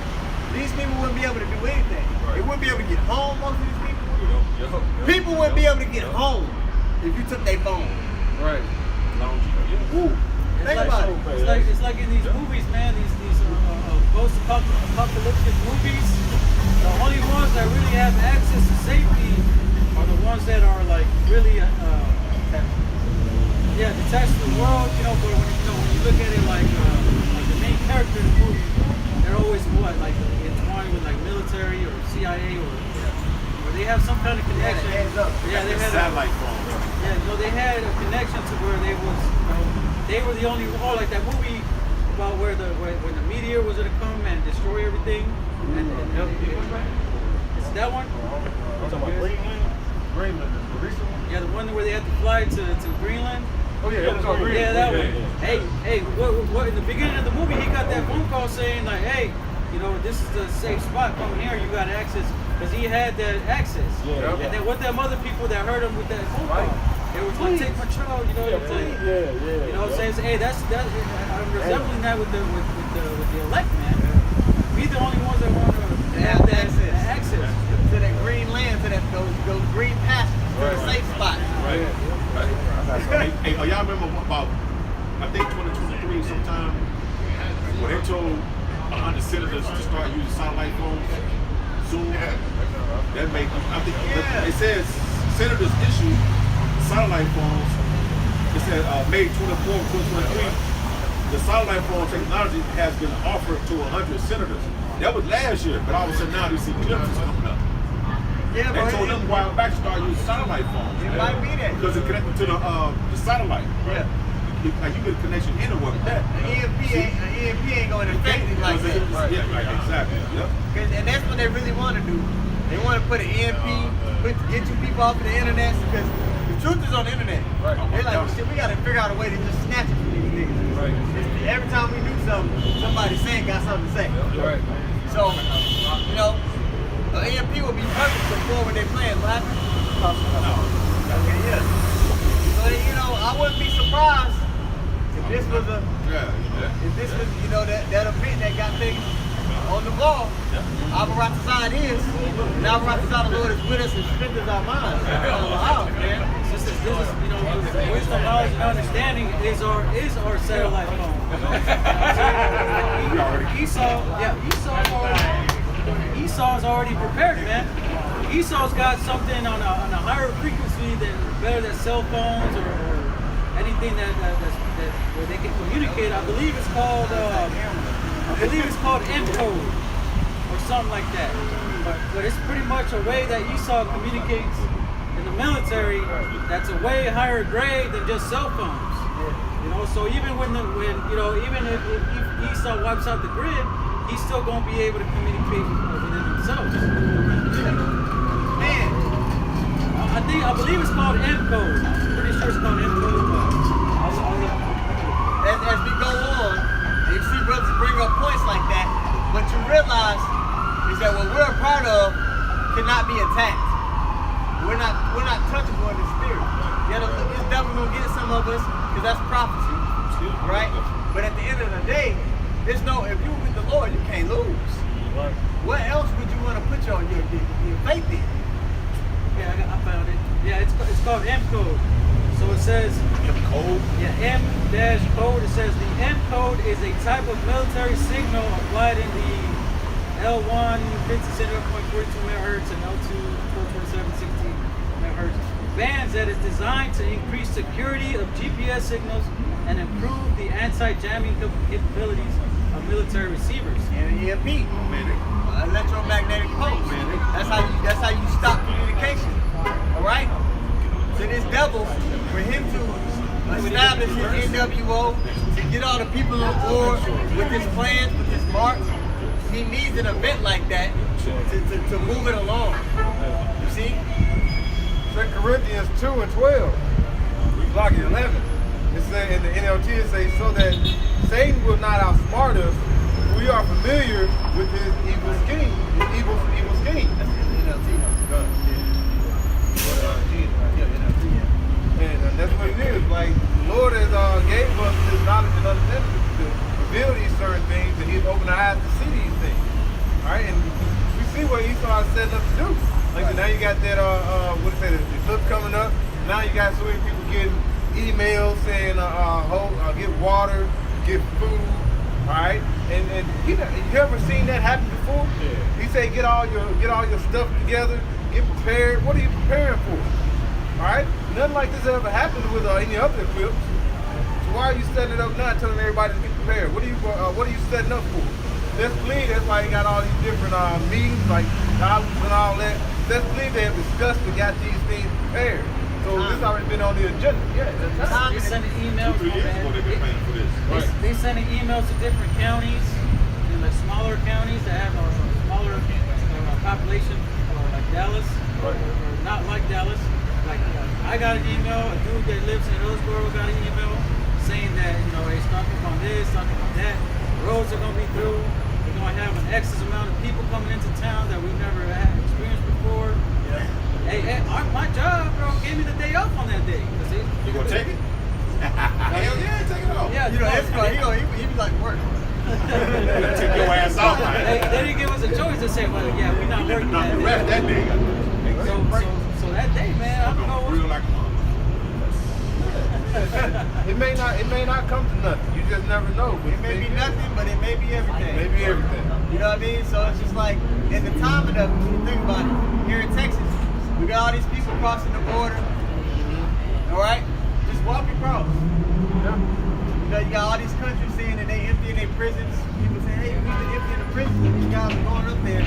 [SPEAKER 2] these people wouldn't be able to do anything. They wouldn't be able to get home, most of these people. People wouldn't be able to get home if you took their phone.
[SPEAKER 1] Right.
[SPEAKER 2] Woo. Think about it.
[SPEAKER 3] It's like in these movies, man. These post-apocalyptic movies. The only ones that really have access to safety are the ones that are like really, detached to the world. You know, but when you look at it like the main character in the movie, they're always like entwined with like military or CIA or they have some kind of connection. Yeah, they had
[SPEAKER 4] satellite phone.
[SPEAKER 3] Yeah, no, they had a connection to where they was, they were the only, like that movie about when the meteor was gonna come and destroy everything. And is it that one?
[SPEAKER 5] talking about Greenland, the recent one?
[SPEAKER 3] Yeah, the one where they had to fly to Greenland.
[SPEAKER 1] Oh yeah, it was on Green.
[SPEAKER 3] Yeah, that
[SPEAKER 5] Yeah,
[SPEAKER 3] one.
[SPEAKER 5] yeah.
[SPEAKER 3] Hey, what? In the beginning of the movie, he got that phone call saying like, hey, you know, this is the safe spot. Come here, you got access, because he had that access.
[SPEAKER 5] Yeah.
[SPEAKER 3] And then what them other people that heard him with that phone call, they was like, take control, you know. You know what I'm saying? So, hey, I'm resembling that with the elect, man. We the only ones that want to have that access
[SPEAKER 2] to that green land, to those green pastures, to the safe spots.
[SPEAKER 4] Right. Hey, y'all remember about, I think 2023 sometime, when they told 100 senators to start using satellite phones soon? That made, I think, it says senators issue satellite phones. It said May 24, 2023. The satellite phone technology has been offered to 100 senators. That was last year, but all of a sudden now you see clips is coming up.
[SPEAKER 2] Yeah,
[SPEAKER 4] They
[SPEAKER 2] but
[SPEAKER 4] told them a while back to start using satellite phones.
[SPEAKER 2] it might be that.
[SPEAKER 4] Because it's connected to the satellite.
[SPEAKER 2] Yeah.
[SPEAKER 4] Like you get a connection anywhere with that.
[SPEAKER 2] The EMP ain't going to affect it like that.
[SPEAKER 4] Yeah, right, exactly. Yep.
[SPEAKER 2] And that's what they really want to do. They want to put an EMP, get you people off of the internet, because the truth is on the internet.
[SPEAKER 1] Right.
[SPEAKER 2] They're like, well, shit, we got to figure out a way to just snatch it from these niggas.
[SPEAKER 1] Right.
[SPEAKER 2] Every time we do something, somebody saying got something to say.
[SPEAKER 1] Right.
[SPEAKER 2] So, you know, an EMP will be perfect to forward their plans. What happened? Okay, yeah. So, you know, I wouldn't be surprised if this was if this was, you know, that event that got things on the ball. Abaratazad is, and Abaratazad, the Lord is with us and strengthens our minds. Man.
[SPEAKER 3] This is, you know, wisdom, knowledge, and understanding is our satellite phone. Esau's already prepared, man. Esau's got something on a higher frequency better than cell phones or anything that's where they can communicate. I believe it's called encode or something like that. But it's pretty much a way that Esau communicates in the military that's a way higher grade than just cell phones. You know, so even even if Esau wipes out the grid, he's still gonna be able to communicate within themselves.
[SPEAKER 2] Man,
[SPEAKER 3] I believe it's called encode. I'm pretty sure it's called encode.
[SPEAKER 2] cannot be attacked. We're not touchable in the spirit. Yeah, this devil gonna get some of us because that's prophecy, right? But at the end of the day, there's no. If you with the Lord, you can't lose.
[SPEAKER 5] Right.
[SPEAKER 2] What else would you want to put your faith in?
[SPEAKER 3] Yeah, I found it. Yeah, it's called M code. So it says
[SPEAKER 4] Code.
[SPEAKER 3] yeah, M dash code. It says the M code is a type of military signal applied in the L1 57.42 MHz and L2 427.16 MHz bands that is designed to increase security of GPS signals and improve the anti-jamming capabilities of military receivers.
[SPEAKER 2] And EMP, electromagnetic pulse. That's how you stop communication. All right. So this devil, for him to establish his NWO, to get all the people on board with his plans, with his march, he needs an event like that to move it along. You see?
[SPEAKER 1] 2 Corinthians 2 and 12. Block 11. It says in the NLT, it says, so that Satan will not outsmart us. We are familiar with his evil scheme. His evil scheme.
[SPEAKER 2] That's the NLT.
[SPEAKER 1] And that's what it is. Like the Lord has gave us this knowledge and understanding to reveal these certain things, and He's opened our eyes to see these things. All right, and we see what Esau is setting up to do. Like now you got that what is that? The eclipse coming up. Now you got so many people getting emails saying get water, get food. All right, and you ever seen that happen before? Yeah. He said get all your stuff together, get prepared. What are you preparing for? All right, nothing like this ever happened with any other eclipse. So why are you setting it up now, telling everybody to get prepared? What are you setting up for? Let's believe that's why you got all these different meetings, like dollars and all that. Let's believe they have discussed and got these things prepared. So this already been on the agenda. Yeah,
[SPEAKER 3] They sending emails.
[SPEAKER 4] 2-3 years ago they've been paying for this.
[SPEAKER 3] They sending emails to different counties, and like smaller counties that have a smaller population, like Dallas, or not like Dallas. Like I got an email, a dude that lives in Hillsborough got an email saying that they're stocking on this, stocking on that. Roads are gonna be through. We're gonna have an excess amount of people coming into town that we've never had experienced before.
[SPEAKER 2] Yeah.
[SPEAKER 3] Hey, my job, bro, gave me the day off on that day.
[SPEAKER 4] You gonna take it? Hell yeah, take it off.
[SPEAKER 3] Yeah,
[SPEAKER 2] That's right. He be like work.
[SPEAKER 4] Take your ass off.
[SPEAKER 3] They didn't give us a choice to say, well, yeah, we're not working
[SPEAKER 4] Not the rest
[SPEAKER 3] that
[SPEAKER 4] that
[SPEAKER 3] day.
[SPEAKER 4] day.
[SPEAKER 3] So that day, man, I'm going.
[SPEAKER 4] Real like a mom.
[SPEAKER 1] It may not come to nothing. You just never know. But
[SPEAKER 2] It may be nothing, but it may be everything.
[SPEAKER 1] Maybe everything.
[SPEAKER 2] You know what I mean? So it's just like, at the time of it, when you think about it, here in Texas, we got all these people crossing the border. All right? Just walk across. You got all these countries saying that they emptying their prisons. People say, hey, we've been emptying the prisons. And these guys are going up there.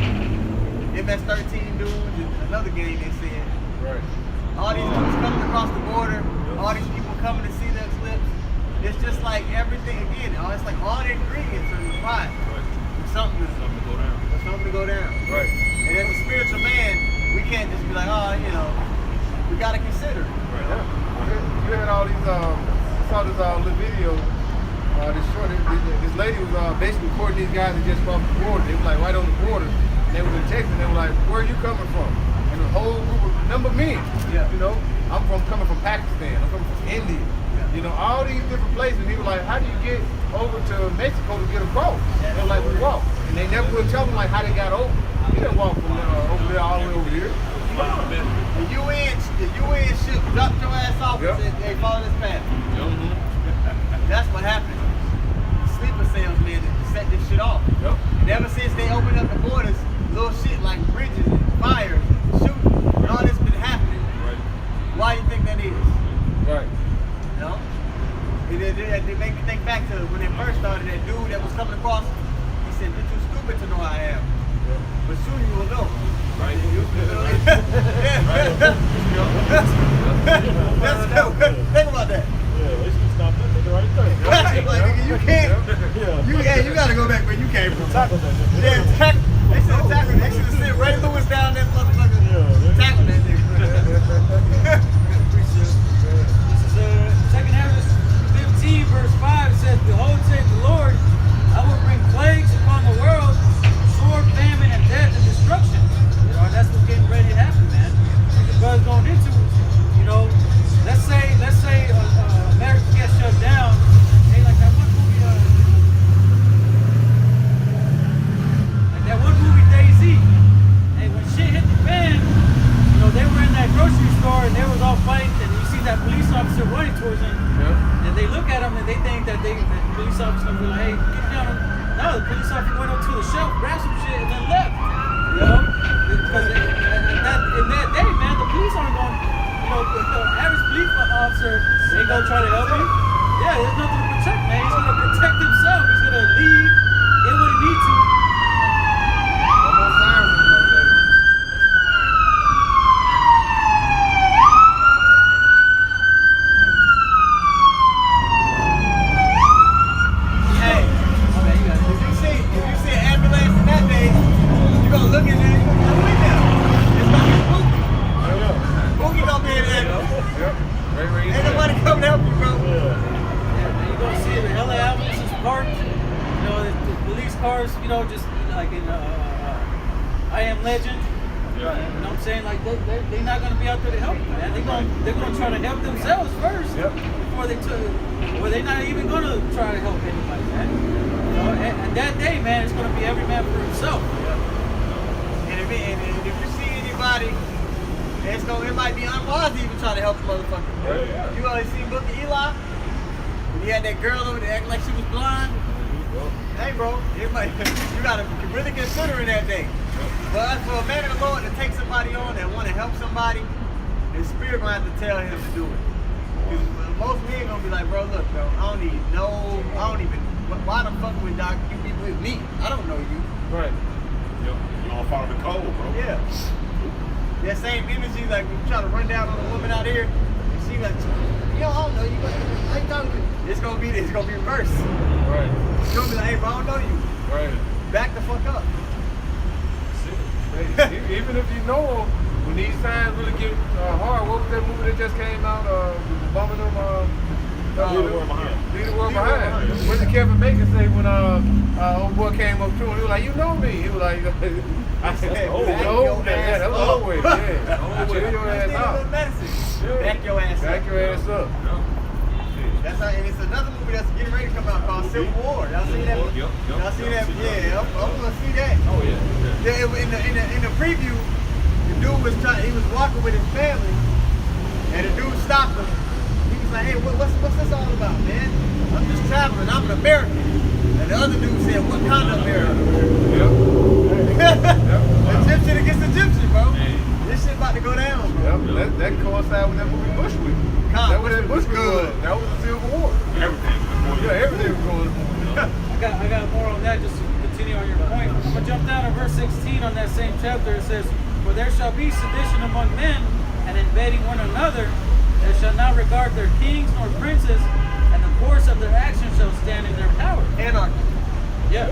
[SPEAKER 2] MS-13 dudes and another game they said.
[SPEAKER 1] Right.
[SPEAKER 2] All these dudes coming across the border. All these people coming to see the eclipse. It's just like everything, again, it's like all the ingredients are in the pot. Something to go down.
[SPEAKER 1] Right.
[SPEAKER 2] And as a spiritual man, we can't just be like, we got to consider it.
[SPEAKER 1] Right. Yeah. You had all these, saw this little video, this lady was basically recording these guys that just crossed the border. They were like right on the border. And they were in Texas, and they were like, where are you coming from? And the whole group of number of men.
[SPEAKER 2] Yeah.
[SPEAKER 1] I'm coming from Pakistan. I'm coming from India. Yeah. All these different places. And he was like, how do you get over to Mexico to get across? And they were like, we walk. And they never would tell them like how they got over. You didn't walk from over there all the way over here.
[SPEAKER 2] The UN ship dropped your ass off and said, hey, follow this path. That's what happened. Sleeper cells, man, set this shit off.
[SPEAKER 1] Yep.
[SPEAKER 2] And ever since they opened up the borders, little shit like bridges and fires and shooting, and all this been happening.
[SPEAKER 4] Right.
[SPEAKER 2] Why do you think that is?
[SPEAKER 1] Right.
[SPEAKER 2] It made me think back to when they first started, that dude that was coming across, he said, you're too stupid to know I am. But soon you will know.
[SPEAKER 4] Right.
[SPEAKER 2] Think about that.
[SPEAKER 5] Yeah, they should stop that. They the right thing.
[SPEAKER 2] Like, nigga, you can't. You gotta go back where you came from.
[SPEAKER 5] Tackle that shit.
[SPEAKER 2] Yeah, tackle. They should have tackled. They should have sent Ray Lewis down there, motherfucker.
[SPEAKER 5] Yeah,
[SPEAKER 2] Tackle that nigga.
[SPEAKER 3] This is 2nd Ezra 15, verse 5. It says, behold, saith the Lord, I will bring plagues upon the world, sword, famine, and death, and destruction. That's what came police officer ain't gonna try to help him. Yeah, there's nothing to protect, man. He's gonna protect himself. He's gonna leave, get what he needs to.
[SPEAKER 1] Almost sirens in those days.
[SPEAKER 2] Hey,
[SPEAKER 3] Okay, you got it.
[SPEAKER 2] if you see an ambulance in that day, you gonna look at it and you gonna wait now. It's gonna be spooky. Spooky gonna be in there.
[SPEAKER 1] Yep.
[SPEAKER 2] Ain't nobody coming to help you, bro.
[SPEAKER 3] Yeah, and you gonna see the hella ambulances parked. You know, the police cars. You know, just like in I Am Legend. You know what I'm saying? Like they're not gonna be out there to help you, man. They're gonna try to help themselves first before they took. Or they're not even gonna try to help anybody, man. You know, and that day, man, it's gonna be every man for himself.
[SPEAKER 2] And if you see anybody, it might be unwise to even try to help the motherfucker. You always seen Book of Eli? When he had that girl over there acting like she was blind? Hey, bro, you gotta really consider it that day. But for a man of the Lord to take somebody on that want to help somebody, his spirit gonna have to tell him to do it. Because most men gonna be like, bro, look, bro, why the fuck would Doc you be with me? I don't know you.
[SPEAKER 5] Right.
[SPEAKER 4] You don't follow the code, bro.
[SPEAKER 2] Yeah. That same energy, like when you try to run down on a woman out here, and she like, yo, I don't know you. How you talking to me? It's gonna be reversed.
[SPEAKER 5] Right.
[SPEAKER 2] It's gonna be like, hey, bro, I don't know you.
[SPEAKER 5] Right.
[SPEAKER 2] Back the fuck up.
[SPEAKER 1] Even if you know them, when these signs really get hard, what was that movie that just came out? Bumming them.
[SPEAKER 5] Leave the world behind.
[SPEAKER 1] Leave the world behind. What did Kevin Bacon say when old boy came up to him? He was like, you know me. He was like, I said, oh, that was always, yeah. Chill your ass out.
[SPEAKER 2] Back your ass up.
[SPEAKER 1] Back your ass up.
[SPEAKER 2] That's how, and it's another movie that's getting ready to come out called Civil War. Y'all see that? Y'all see that? Yeah, I'm gonna see that.
[SPEAKER 4] Oh yeah.
[SPEAKER 2] Yeah, in the preview, the dude was he was walking with his family, and the dude stopped him. He was like, hey, what's this all about, man? I'm just traveling, I'm an American. And the other dude said, what kind of American? Egyptian against Egyptian, bro. This shit about to go down, bro.
[SPEAKER 1] Yep. That coincided with that movie Bushwick. That was that Bushwick was. That was the Civil War.
[SPEAKER 4] Everything.
[SPEAKER 1] Yeah, everything was going on.
[SPEAKER 3] I got more on that, just to continue on your point. I'm gonna jump down to verse 16 on that same chapter. It says, for there shall be sedition among men, and invading one another. They shall not regard their kings nor princes, and the course of their actions shall stand in their power.
[SPEAKER 2] Anarchy.
[SPEAKER 3] Yeah.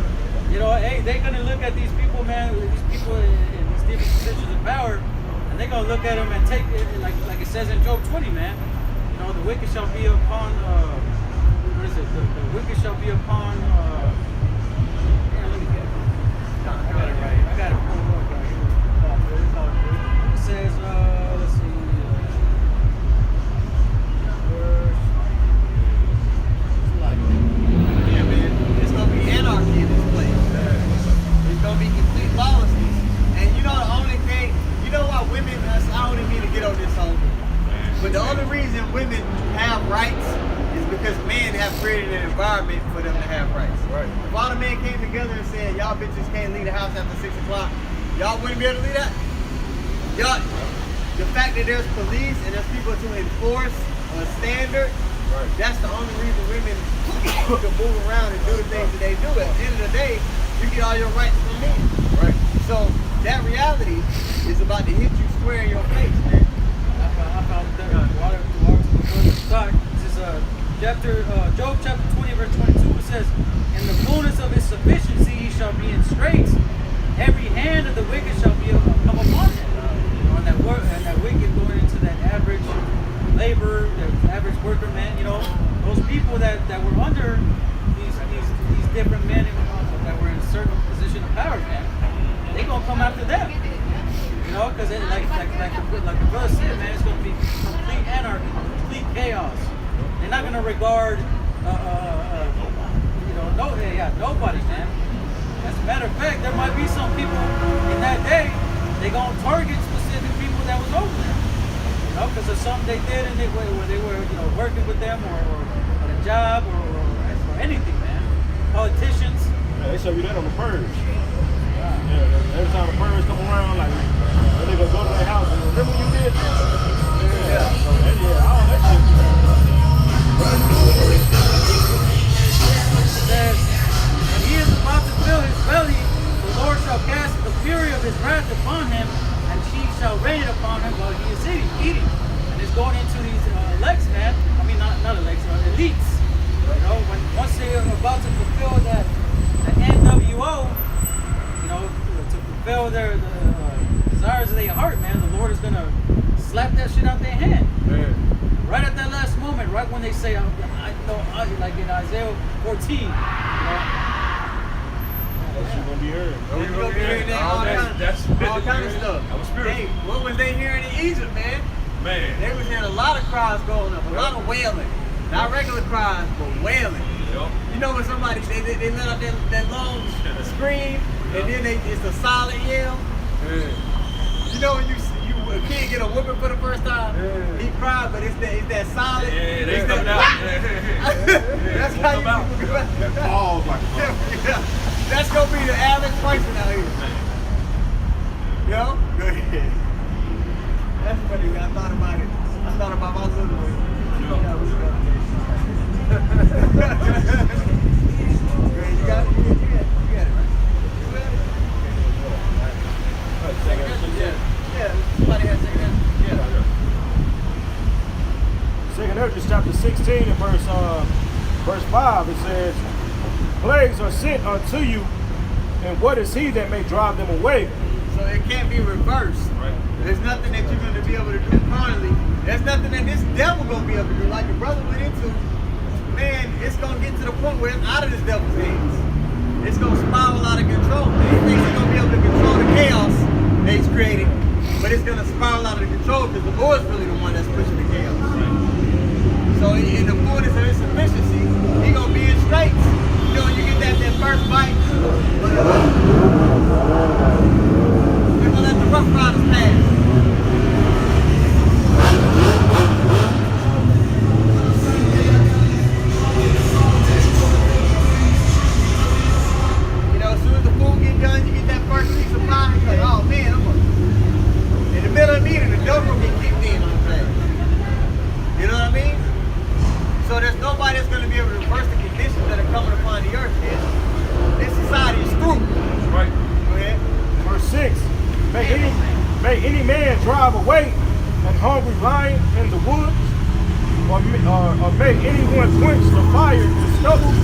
[SPEAKER 3] You know, hey, they're gonna look at these people, man, these people in these different positions of power, and they're gonna look at them and take it, like it says in Job 20, man. You know, the wicked shall be upon, what is it? The wicked shall be upon, here, let me get it. I got it right. I got it pulled up right here. It says, let's see.
[SPEAKER 2] Yeah, man. It's gonna be anarchy in this place. It's gonna be complete lawlessness. And you know the only thing, you know why women, I don't even mean to get on this whole, but the only reason women have rights is because men have created an environment for them to have rights.
[SPEAKER 1] Right.
[SPEAKER 2] If all the men came together and said, y'all bitches can't leave the house after 6 o'clock, y'all wouldn't be able to leave that? Y'all, the fact that there's police and there's people to enforce a standard, that's the only reason women can move around and do the things that they do. At the end of the day, you get all your rights from men.
[SPEAKER 1] Right.
[SPEAKER 2] So that reality is about to hit you square in your face, man.
[SPEAKER 3] I found that water to start. This is Job chapter 20, verse 22. It says, in the fullness of his sufficiency he shall be in straits. Every hand of the wicked shall be come upon him. And that wicked going into that average laborer, the average worker man, you know, those people that were under these different men that were in a certain position of power, man, they gonna come after them. You know, because like the brother said, man, it's gonna be complete anarchy, complete chaos. They're not gonna regard nobody, man. As a matter of fact, there might be some people in that day, they gonna target specific people that was over there. You know, because of something they did and they were, you know, working with them or on a job or anything, man. Politicians.
[SPEAKER 5] Yeah, they show you that on the purge. Yeah, every time the purge come around, like they gonna go to their house and remember you did this. Yeah. So, yeah, all that
[SPEAKER 3] upon him while he is eating. And it's going into these elects, man. I mean, not elects, elites. You know, once they are about to fulfill the NWO, you know, to fulfill their desires of their heart, man, the Lord is going to slap that shit out their hand. Right at that last moment, right when they say, like in Isaiah 14, you know,
[SPEAKER 5] That's gonna be heard.
[SPEAKER 2] You're gonna be hearing that all kind of stuff.
[SPEAKER 6] That was spiritual.
[SPEAKER 2] Hey, what was they hearing in Egypt, man?
[SPEAKER 6] Man.
[SPEAKER 2] They was hearing a lot of cries going up, a lot of wailing. Not regular cries, but wailing.
[SPEAKER 6] Yep.
[SPEAKER 2] You know when somebody, they let out that long scream, and then it's a silent yell? You know when a kid get a whooping for the first time, he cried, but it's that silent.
[SPEAKER 6] Yeah, they come out.
[SPEAKER 2] That's how you people go.
[SPEAKER 4] That falls like a
[SPEAKER 2] Yeah. That's gonna be the average person out here. Yo, go ahead. That's funny. I thought about it. I thought about my little one. Yeah, what's up? You got it. You got it. Yeah. Somebody has second answer. Yeah.
[SPEAKER 5] Second Ezra chapter 16 and verse 5, it says, plagues are sent unto you, and what is he that may drive them away?
[SPEAKER 2] So it can't be reversed.
[SPEAKER 6] Right.
[SPEAKER 2] There's nothing that you're going to be able to do carnally. There's nothing that this devil going to be able to do. Like your brother went into, man, it's going to get to the point where it's out of this devil's hands. It's going to spiral out of control. He thinks he's going to be able to control the chaos that he's creating, but it's going to spiral out of control because the Lord's really the one that's pushing the chaos. So in the fullness of his sufficiency, he's going to be in straits. You know, you get that first bite, but they're going to let the rough riders pass. You know, as soon as the food gets done, you get that first piece of pie, it's like, oh man, in the middle of the meeting, the dope will get kicked in on the thing. You know what I mean? So there's nobody that's going to be able to reverse the conditions that are coming upon the earth, man. This society is through.
[SPEAKER 6] Right.
[SPEAKER 2] Go ahead.
[SPEAKER 5] Verse 6, may any man drive away an hungry lion in the woods, or may anyone quench the fire and stubble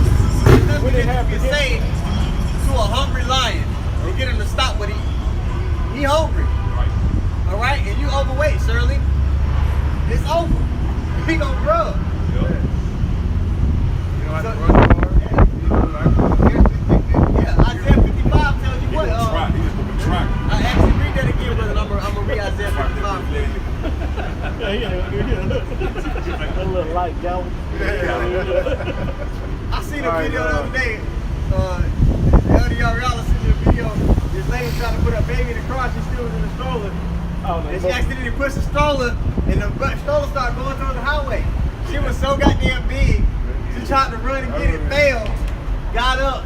[SPEAKER 5] when they have
[SPEAKER 2] You can say to a hungry lion and get him to stop what he hungry.
[SPEAKER 6] Right.
[SPEAKER 2] All right? And you overweight, Shirley. It's over. He gonna grub.
[SPEAKER 6] Yep.
[SPEAKER 2] Yeah, Isaiah 55 tells you what.
[SPEAKER 4] He just gonna be track.
[SPEAKER 2] I actually read that again, brother. I'm gonna read Isaiah 55.
[SPEAKER 5] a little light gallery.
[SPEAKER 2] I seen a video the other day. Elder Yariala sent me a video. This lady trying to put her baby in the car. She still was in the stroller. And she accidentally pushed the stroller, and the stroller started going towards the highway. She was so goddamn big. She tried to run and get it, failed. Got up.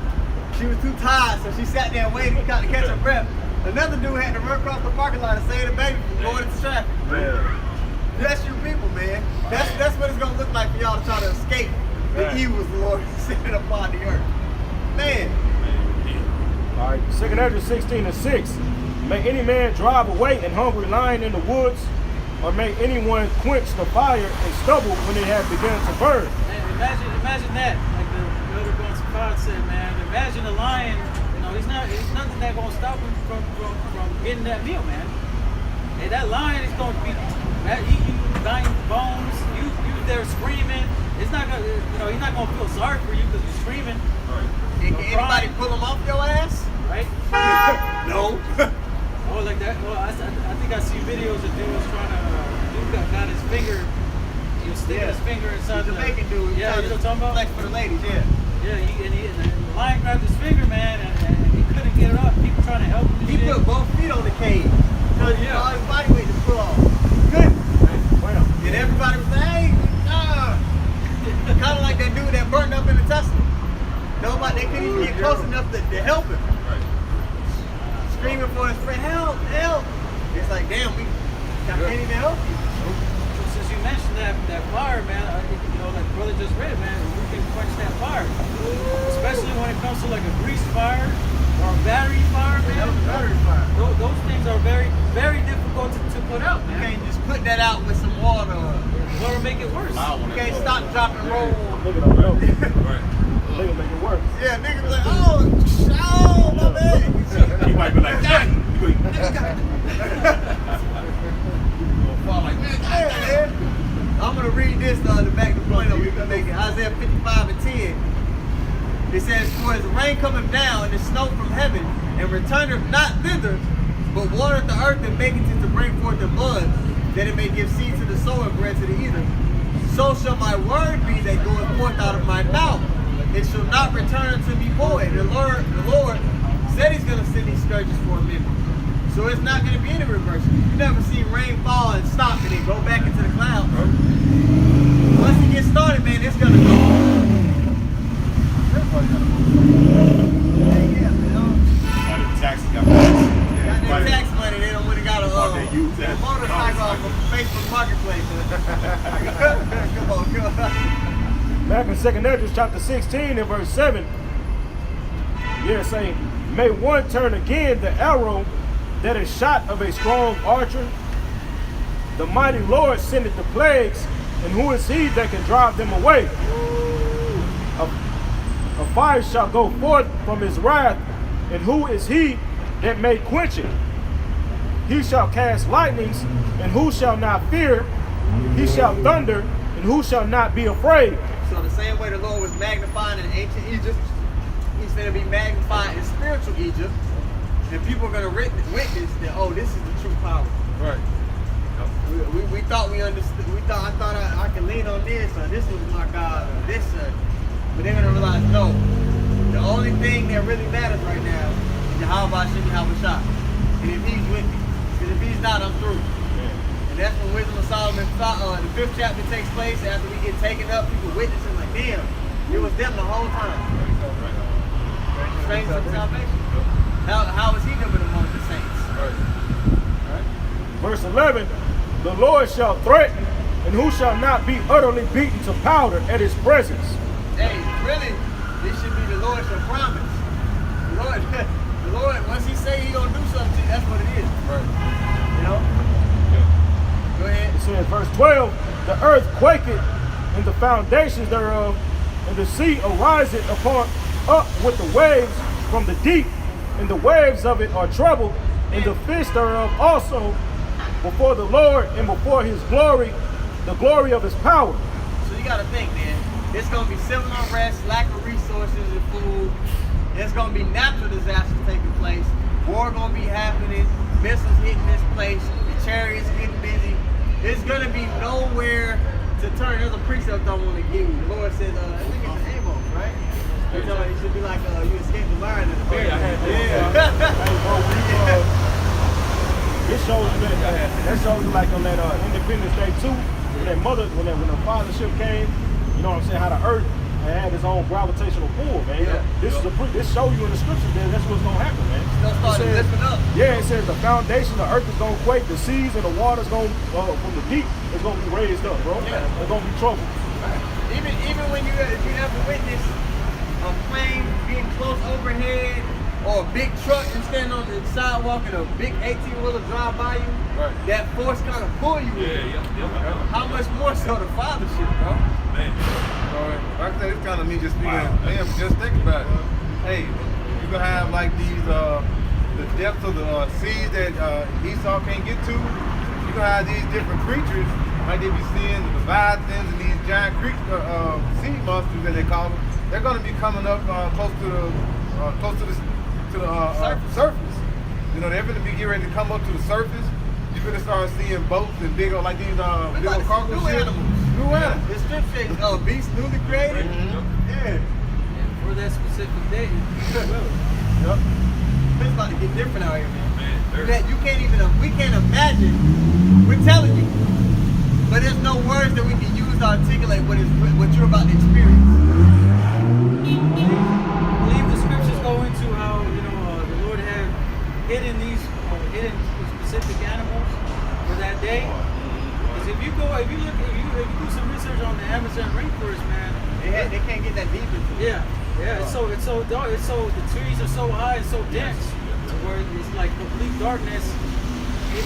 [SPEAKER 2] She was too tired, so she sat there and waited to kind of catch her breath. Another dude had to run across the parking lot and save the baby from going into traffic. That's your people, man. That's what it's gonna look like for y'all to try to escape the evils the Lord is sending upon the earth. Man.
[SPEAKER 5] All right, 2 Ezra 16 and 6. May any man drive away an hungry lion in the woods, or may anyone quench the fire and stubble when it had begun to burn?
[SPEAKER 3] Man, imagine that. Like the Elder Gonzalez said, man. Imagine a lion. You know, he's nothing that gonna stop him from getting that meal, man. Hey, that lion is gonna be eating you, dying bones. You there screaming. It's not gonna, he's not gonna feel sorry for you because you're screaming.
[SPEAKER 2] Can anybody pull him off your ass?
[SPEAKER 3] Right?
[SPEAKER 2] No.
[SPEAKER 3] Oh, like that. Well, I think I see videos of dudes trying to. Dude got his finger. He was sticking his finger inside
[SPEAKER 2] the Jamaican dude.
[SPEAKER 3] Yeah, you know what I'm talking about?
[SPEAKER 2] Flex for the ladies, yeah.
[SPEAKER 3] Yeah, and the lion grabbed his finger, man, and he couldn't get it up. People trying to help him.
[SPEAKER 2] He put both feet on the cage. So
[SPEAKER 3] Yeah.
[SPEAKER 2] all his body weight to pull off. Good. And everybody was like, hey, kind of like that dude that burned up in the Tesla. Nobody, they couldn't even get close enough to help him. Screaming for his friend, help, help. It's like, damn, I can't even help you.
[SPEAKER 3] So since you mentioned that fire, man, like brother just read, man, we can quench that fire. Especially when it comes to like a grease fire or a battery fire, man.
[SPEAKER 2] That was a battery fire.
[SPEAKER 3] Those things are very, very difficult to put out,
[SPEAKER 2] You
[SPEAKER 3] man.
[SPEAKER 2] can't just put that out with some water.
[SPEAKER 3] Water make it worse.
[SPEAKER 2] You can't stop, drop, and roll.
[SPEAKER 5] Nigga don't know.
[SPEAKER 6] Right.
[SPEAKER 5] Nigga make it worse.
[SPEAKER 2] Yeah, niggas be like, oh, my bad.
[SPEAKER 4] He might be like, "Got it." You go,
[SPEAKER 2] Fall like, man. I'm gonna read this to back the point up. We can make it. Isaiah 55 and 10. It says, "For as the rain cometh down and the snow from heaven, and returneth not thither, but watereth the earth and maketh it to bring forth the bud, that it may give seed to the sower and bread to the eater. So shall my word be that goeth forth out of my mouth. It shall not return unto me void." The Lord said He's gonna send these scourges for a minute. So it's not going to be any reversal. You never see rain fall and stop and then go back into the clouds. Once it gets started, man, it's going to go. Yeah, man.
[SPEAKER 4] taxes got
[SPEAKER 2] Got that tax money, they don't really got
[SPEAKER 4] they use that.
[SPEAKER 2] a motorcycle off of Facebook Marketplace. Come on.
[SPEAKER 5] Back in 2nd Ezra chapter 16 and verse 7, yeah, saying, "May one turn again the arrow that is shot of a strong archer. The mighty Lord sendeth the plagues, and who is he that can drive them away? A fire shall go forth from his wrath, and who is he that may quench it? He shall cast lightnings, and who shall not fear? He shall thunder, and who shall not be afraid?"
[SPEAKER 2] So the same way the Lord was magnified in ancient Egypt, He's going to be magnified in spiritual Egypt. And people are going to witness that, oh, this is the true power.
[SPEAKER 1] Right.
[SPEAKER 2] We thought we understood. I thought I could lean on this, or this was my God, or this. But they're going to realize, no. The only thing that really matters right now is Yahweh Shah. And if He's with me. Because if He's not, I'm through. And that's when Wisdom of Solomon, the 5th chapter takes place. After we get taken up, people witnessing like, damn, it was them the whole time. Strangers of salvation. How is He numbered among the saints? Right.
[SPEAKER 5] Verse 11, "The Lord shall threaten, and who shall not be utterly beaten to powder at His presence?"
[SPEAKER 2] Hey, really, this should be the Lord shall promise. The Lord, once He say He gonna do something, that's what it is.
[SPEAKER 1] Right.
[SPEAKER 2] You know? Go ahead.
[SPEAKER 5] It says, verse 12, "The earth quaketh, and the foundations thereof, and the sea ariseth up with the waves from the deep, and the waves of it are troubled, and the fish thereof also before the Lord and before His glory, the glory of His power."
[SPEAKER 2] So you gotta think, man. It's gonna be civil unrest, lack of resources and food. There's gonna be natural disasters taking place. War gonna be happening. Missiles hitting this place. The chariots getting busy. There's gonna be nowhere to turn. There's a precept I want to give you. The Lord says, I think it's in Amos, right? It should be like you escaped the lion in the bear.
[SPEAKER 5] It shows you that shows you like on that Independence Day too, when that mother, when the fathership came, you know what I'm saying, how the earth had its own gravitational pull, man.
[SPEAKER 2] Yeah.
[SPEAKER 5] This show you in the scriptures that that's what's gonna happen, man.
[SPEAKER 2] It's gonna start lifting up.
[SPEAKER 5] Yeah, it says the foundation, the earth is gonna quake, the seas and the waters gonna from the deep is gonna be raised up, bro.
[SPEAKER 2] Yeah.
[SPEAKER 5] There's gonna be trouble.
[SPEAKER 2] Even when if you ever witness a plane getting close overhead, or a big truck and standing on the sidewalk and a big 18-wheeler drive by you,
[SPEAKER 1] Right.
[SPEAKER 2] that force kind of pull you in. How much more so the fathership, bro?
[SPEAKER 6] Man.
[SPEAKER 1] Like I said, it's kind of me just being, man, just think about it. Hey, you gonna have like these, the depths of the seas that Esau can't get to. You gonna have these different creatures, like they be seeing the leviathans and these giant sea monsters that they call them. They're gonna be coming up close to the surface. You know, they're gonna be getting ready to come up to the surface. You're gonna start seeing boats and big old, like these big old cargo
[SPEAKER 2] new
[SPEAKER 1] ships.
[SPEAKER 2] animals.
[SPEAKER 1] New animals.
[SPEAKER 2] The strip says, beast newly created. Yeah.
[SPEAKER 3] For that specific day.
[SPEAKER 1] Yep.
[SPEAKER 2] It's about to get different out here, man.
[SPEAKER 6] Man,
[SPEAKER 2] That you can't even, we can't imagine. We're telling you, but there's no words that we can use to articulate what you're about to experience.
[SPEAKER 3] I believe the scriptures go into how the Lord had hidden specific animals for that day. Because if you do some research on the Amazon rainforest, man,
[SPEAKER 2] They can't get that deep into it.
[SPEAKER 3] yeah, it's so dark. The trees are so high and so dense, to where it's like complete darkness.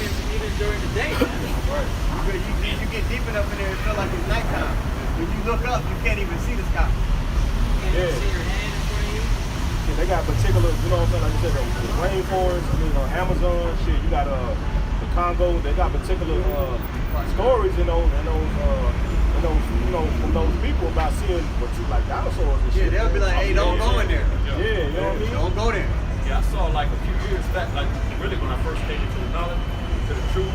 [SPEAKER 3] even during the day, man.
[SPEAKER 2] You get deep enough in there, it feels like it's nighttime. When you look up, you can't even see the sky.
[SPEAKER 3] You can't even
[SPEAKER 5] Yeah.
[SPEAKER 3] see your hand in front of you.
[SPEAKER 5] Yeah, they got particular, you know what I'm saying? Like you said, the rainforest, Amazon, shit. You got the Congo. They got particular stories in those, from those people about seeing like dinosaurs and shit.
[SPEAKER 2] Yeah, they'll be like, hey, don't go in there.
[SPEAKER 5] Yeah, you know what I mean?
[SPEAKER 2] Don't go there.
[SPEAKER 6] Yeah, I saw like a few years back, like really when I first came into the knowledge, to the truth,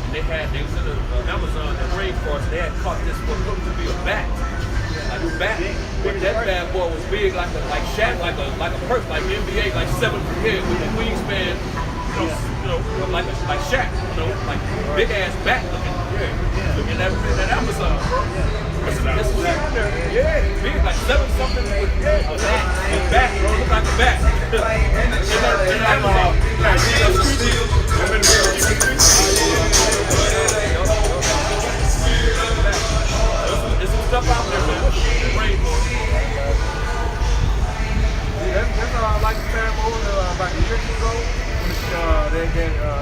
[SPEAKER 6] they was in the Amazon, the rainforest, they had caught this what looked to be a bat. Like a bat. But that bad boy was big like Shaq, like a person, like NBA, like 7 feet head with the wingspan, like Shaq, like big ass bat looking. Yeah. In that Amazon. This is yeah, big, like 7 something with a bat, look like a bat. In Amazon. There's some stuff out there, man.
[SPEAKER 1] That's all I like to tell about a year ago.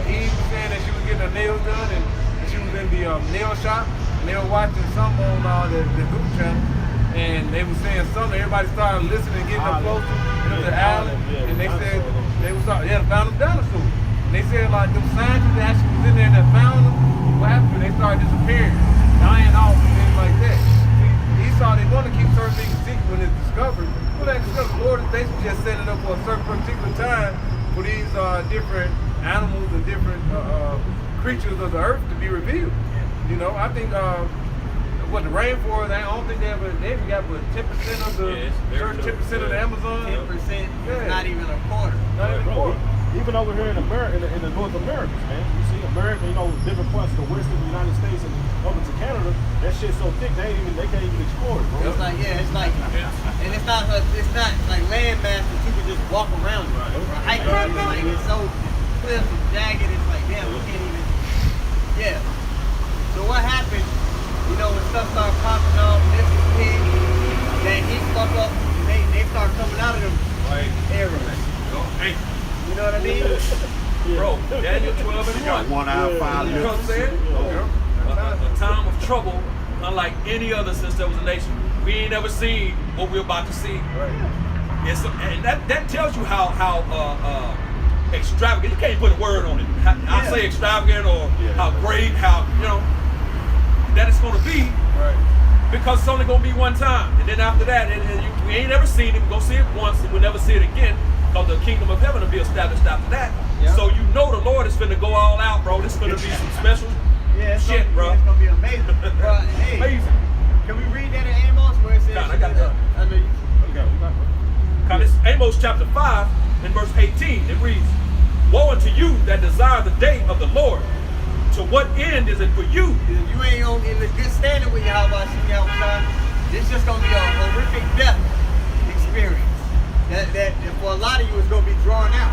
[SPEAKER 1] Eve was saying that she was getting her nails done and she was in the nail shop and they were watching something on the group channel and they were saying something. Everybody started listening and getting up closer to the island and they said they found them dinosaurs. And they said like them scientists that actually was in there that found them, what happened? They started disappearing, dying off and things like that. Esau, they're going to keep certain things secret when it's discovered. Well, they discovered the Lord is basically just setting up for a certain particular time for these different animals and different creatures of the earth to be revealed. You know, I think the rainforest, I don't think they even got but 10% of the 10% of the Amazon.
[SPEAKER 2] 10%, it's not even a quarter.
[SPEAKER 1] Not even a quarter.
[SPEAKER 5] Even over here in America, in the North Americas, man, you see America, different parts of the west of the United States and over to Canada, that shit's so thick they can't even explore it, bro.
[SPEAKER 2] It's like, and it's not like land mass that you can just walk around it. Right. Like it's so cliff and jagged, it's like, damn, we can't even, So what happens, when stuff starts popping off, this is big, then heat fuck up, they start coming out of them areas. You know what I mean?
[SPEAKER 6] Bro, Daniel 12 and 1.
[SPEAKER 8] 1 hour, 5
[SPEAKER 6] You know what I'm saying? A time of trouble, unlike any other since there was a nation. We ain't never seen what we're about to see.
[SPEAKER 1] Right.
[SPEAKER 6] And that tells you how extravagant. You can't put a word on it. I say extravagant or how great, that it's going to be.
[SPEAKER 1] Right.
[SPEAKER 6] Because it's only going to be one time. And then after that, we ain't never seen it. We're going to see it once and we'll never see it again. Because the kingdom of heaven will be established after that. Yep. So you know the Lord is finna go all out, bro. This is gonna be some special shit, bro.
[SPEAKER 2] It's gonna be amazing. Bro, hey,
[SPEAKER 6] amazing.
[SPEAKER 2] Can we read that in Amos where it says?
[SPEAKER 6] I got that.
[SPEAKER 2] I know you.
[SPEAKER 6] It's Amos chapter 5 and verse 18. It reads, "Woe unto you that desire the day of the Lord. To what end is it for you?"
[SPEAKER 2] If you ain't in the good standing with Yahweh, it's just gonna be a horrific death experience. That for a lot of you is going to be drawn out.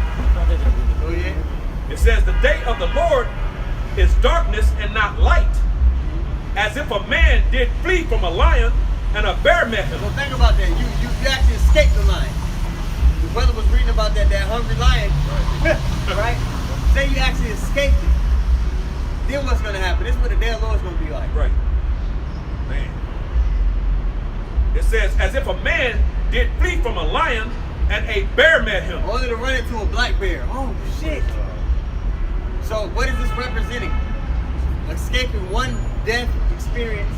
[SPEAKER 2] Oh yeah.
[SPEAKER 6] It says the day of the Lord is darkness and not light, as if a man did flee from a lion and a bear met him.
[SPEAKER 2] So think about that. You actually escaped the lion. The brother was reading about that hungry lion, right? Say you actually escaped it. Then what's going to happen? This is what the day of the Lord is going to be like.
[SPEAKER 6] Right. Man. It says as if a man did flee from a lion and a bear met him.
[SPEAKER 2] Only to run into a black bear. Oh shit. So what is this representing? Escaping one death experience,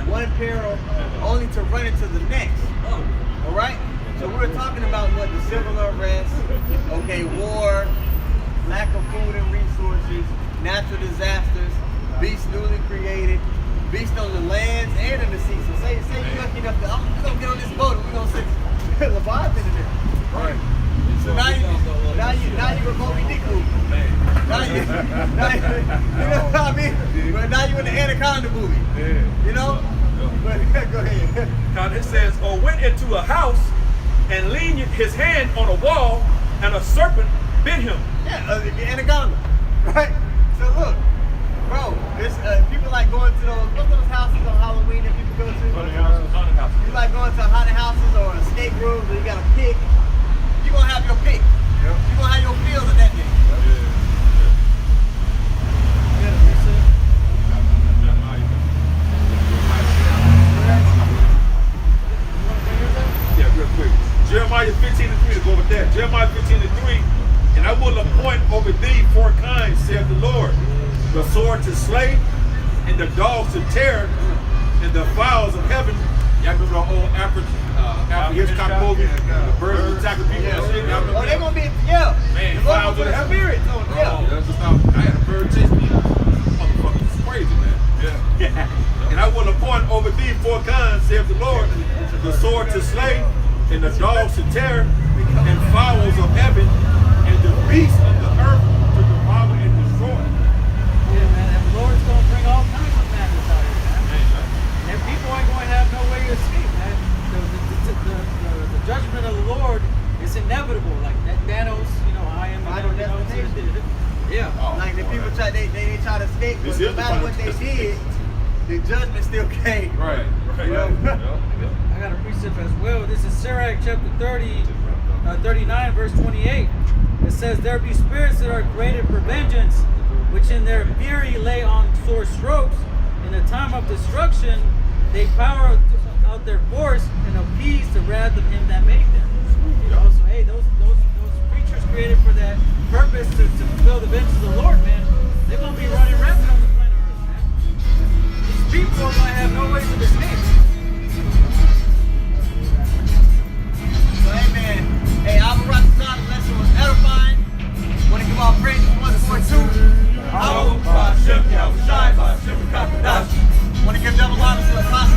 [SPEAKER 2] one peril, only to run into the next. Alright? So we're talking about what the civil unrest, war, lack of food and resources, natural disasters, beasts newly created, beasts on the lands and in the sea. So say you're lucky enough to, I'm gonna get on this boat and we're gonna send Leviathan in there.
[SPEAKER 1] Right.
[SPEAKER 2] So now you're a Moby Dick movie. Now you know what I mean? But now you're in the Anaconda movie.
[SPEAKER 1] Yeah.
[SPEAKER 2] You know? But go ahead.
[SPEAKER 6] Now it says, or went into a house and leaned his hand on a wall and a serpent bit him.
[SPEAKER 2] Yeah, the Anaconda. Right? So look, bro, there's people like going to what's those houses on Halloween that people go to?
[SPEAKER 6] Haunted houses.
[SPEAKER 2] You like going to haunted houses or escape rooms where you got a pick. You're gonna have your pick. Yep. You're gonna have your field of that day.
[SPEAKER 4] sword to slay, and the dogs to tear, and the fowls of heaven. Y'all remember the old Afro Hitchcock movie? The birds attacking people.
[SPEAKER 2] Yeah.
[SPEAKER 4] And shit? Y'all remember
[SPEAKER 2] Oh, they're
[SPEAKER 4] that?
[SPEAKER 2] gonna be, yeah.
[SPEAKER 4] Man,
[SPEAKER 2] The Lord
[SPEAKER 4] fowls
[SPEAKER 2] gonna
[SPEAKER 4] of
[SPEAKER 2] put a
[SPEAKER 4] heaven.
[SPEAKER 2] spirit on it, yeah.
[SPEAKER 4] That's just how I had a bird chase me. Motherfucker, it's crazy, man. Yeah. And I will appoint over thee 4 guns, saith the Lord, the sword to slay, and the dogs to tear, and fowls of heaven, and the beasts of the earth to devour and destroy.
[SPEAKER 3] Yeah, man, and the Lord's going to bring all kinds of madness out here, man. And people ain't going to have no way to escape, man. The judgment of the Lord is inevitable. Like that Thanos, you know, I am.
[SPEAKER 2] Final destination.
[SPEAKER 3] Yeah.
[SPEAKER 2] Like the people try, they try to escape, but
[SPEAKER 4] This
[SPEAKER 2] no
[SPEAKER 4] is the
[SPEAKER 2] matter what
[SPEAKER 4] final
[SPEAKER 2] they did, the judgment still came.
[SPEAKER 4] Right.
[SPEAKER 2] You know?
[SPEAKER 3] I got a precept as well. This is Sirach chapter 39, verse 28. It says, there be spirits that are created for vengeance, which in their fury lay on sore strokes. In a time of destruction, they power out their force and appease the wrath of him that made them. You know, so hey, those creatures created for that purpose to fulfill the vengeance of the Lord, man, they're gonna be running rampant on the planet Earth, man. These people are gonna have no ways of escape.
[SPEAKER 2] So amen. Hey, Alvarado, the lesson was edifying. Want to give our praise to 142. Want to give double honors to Apostle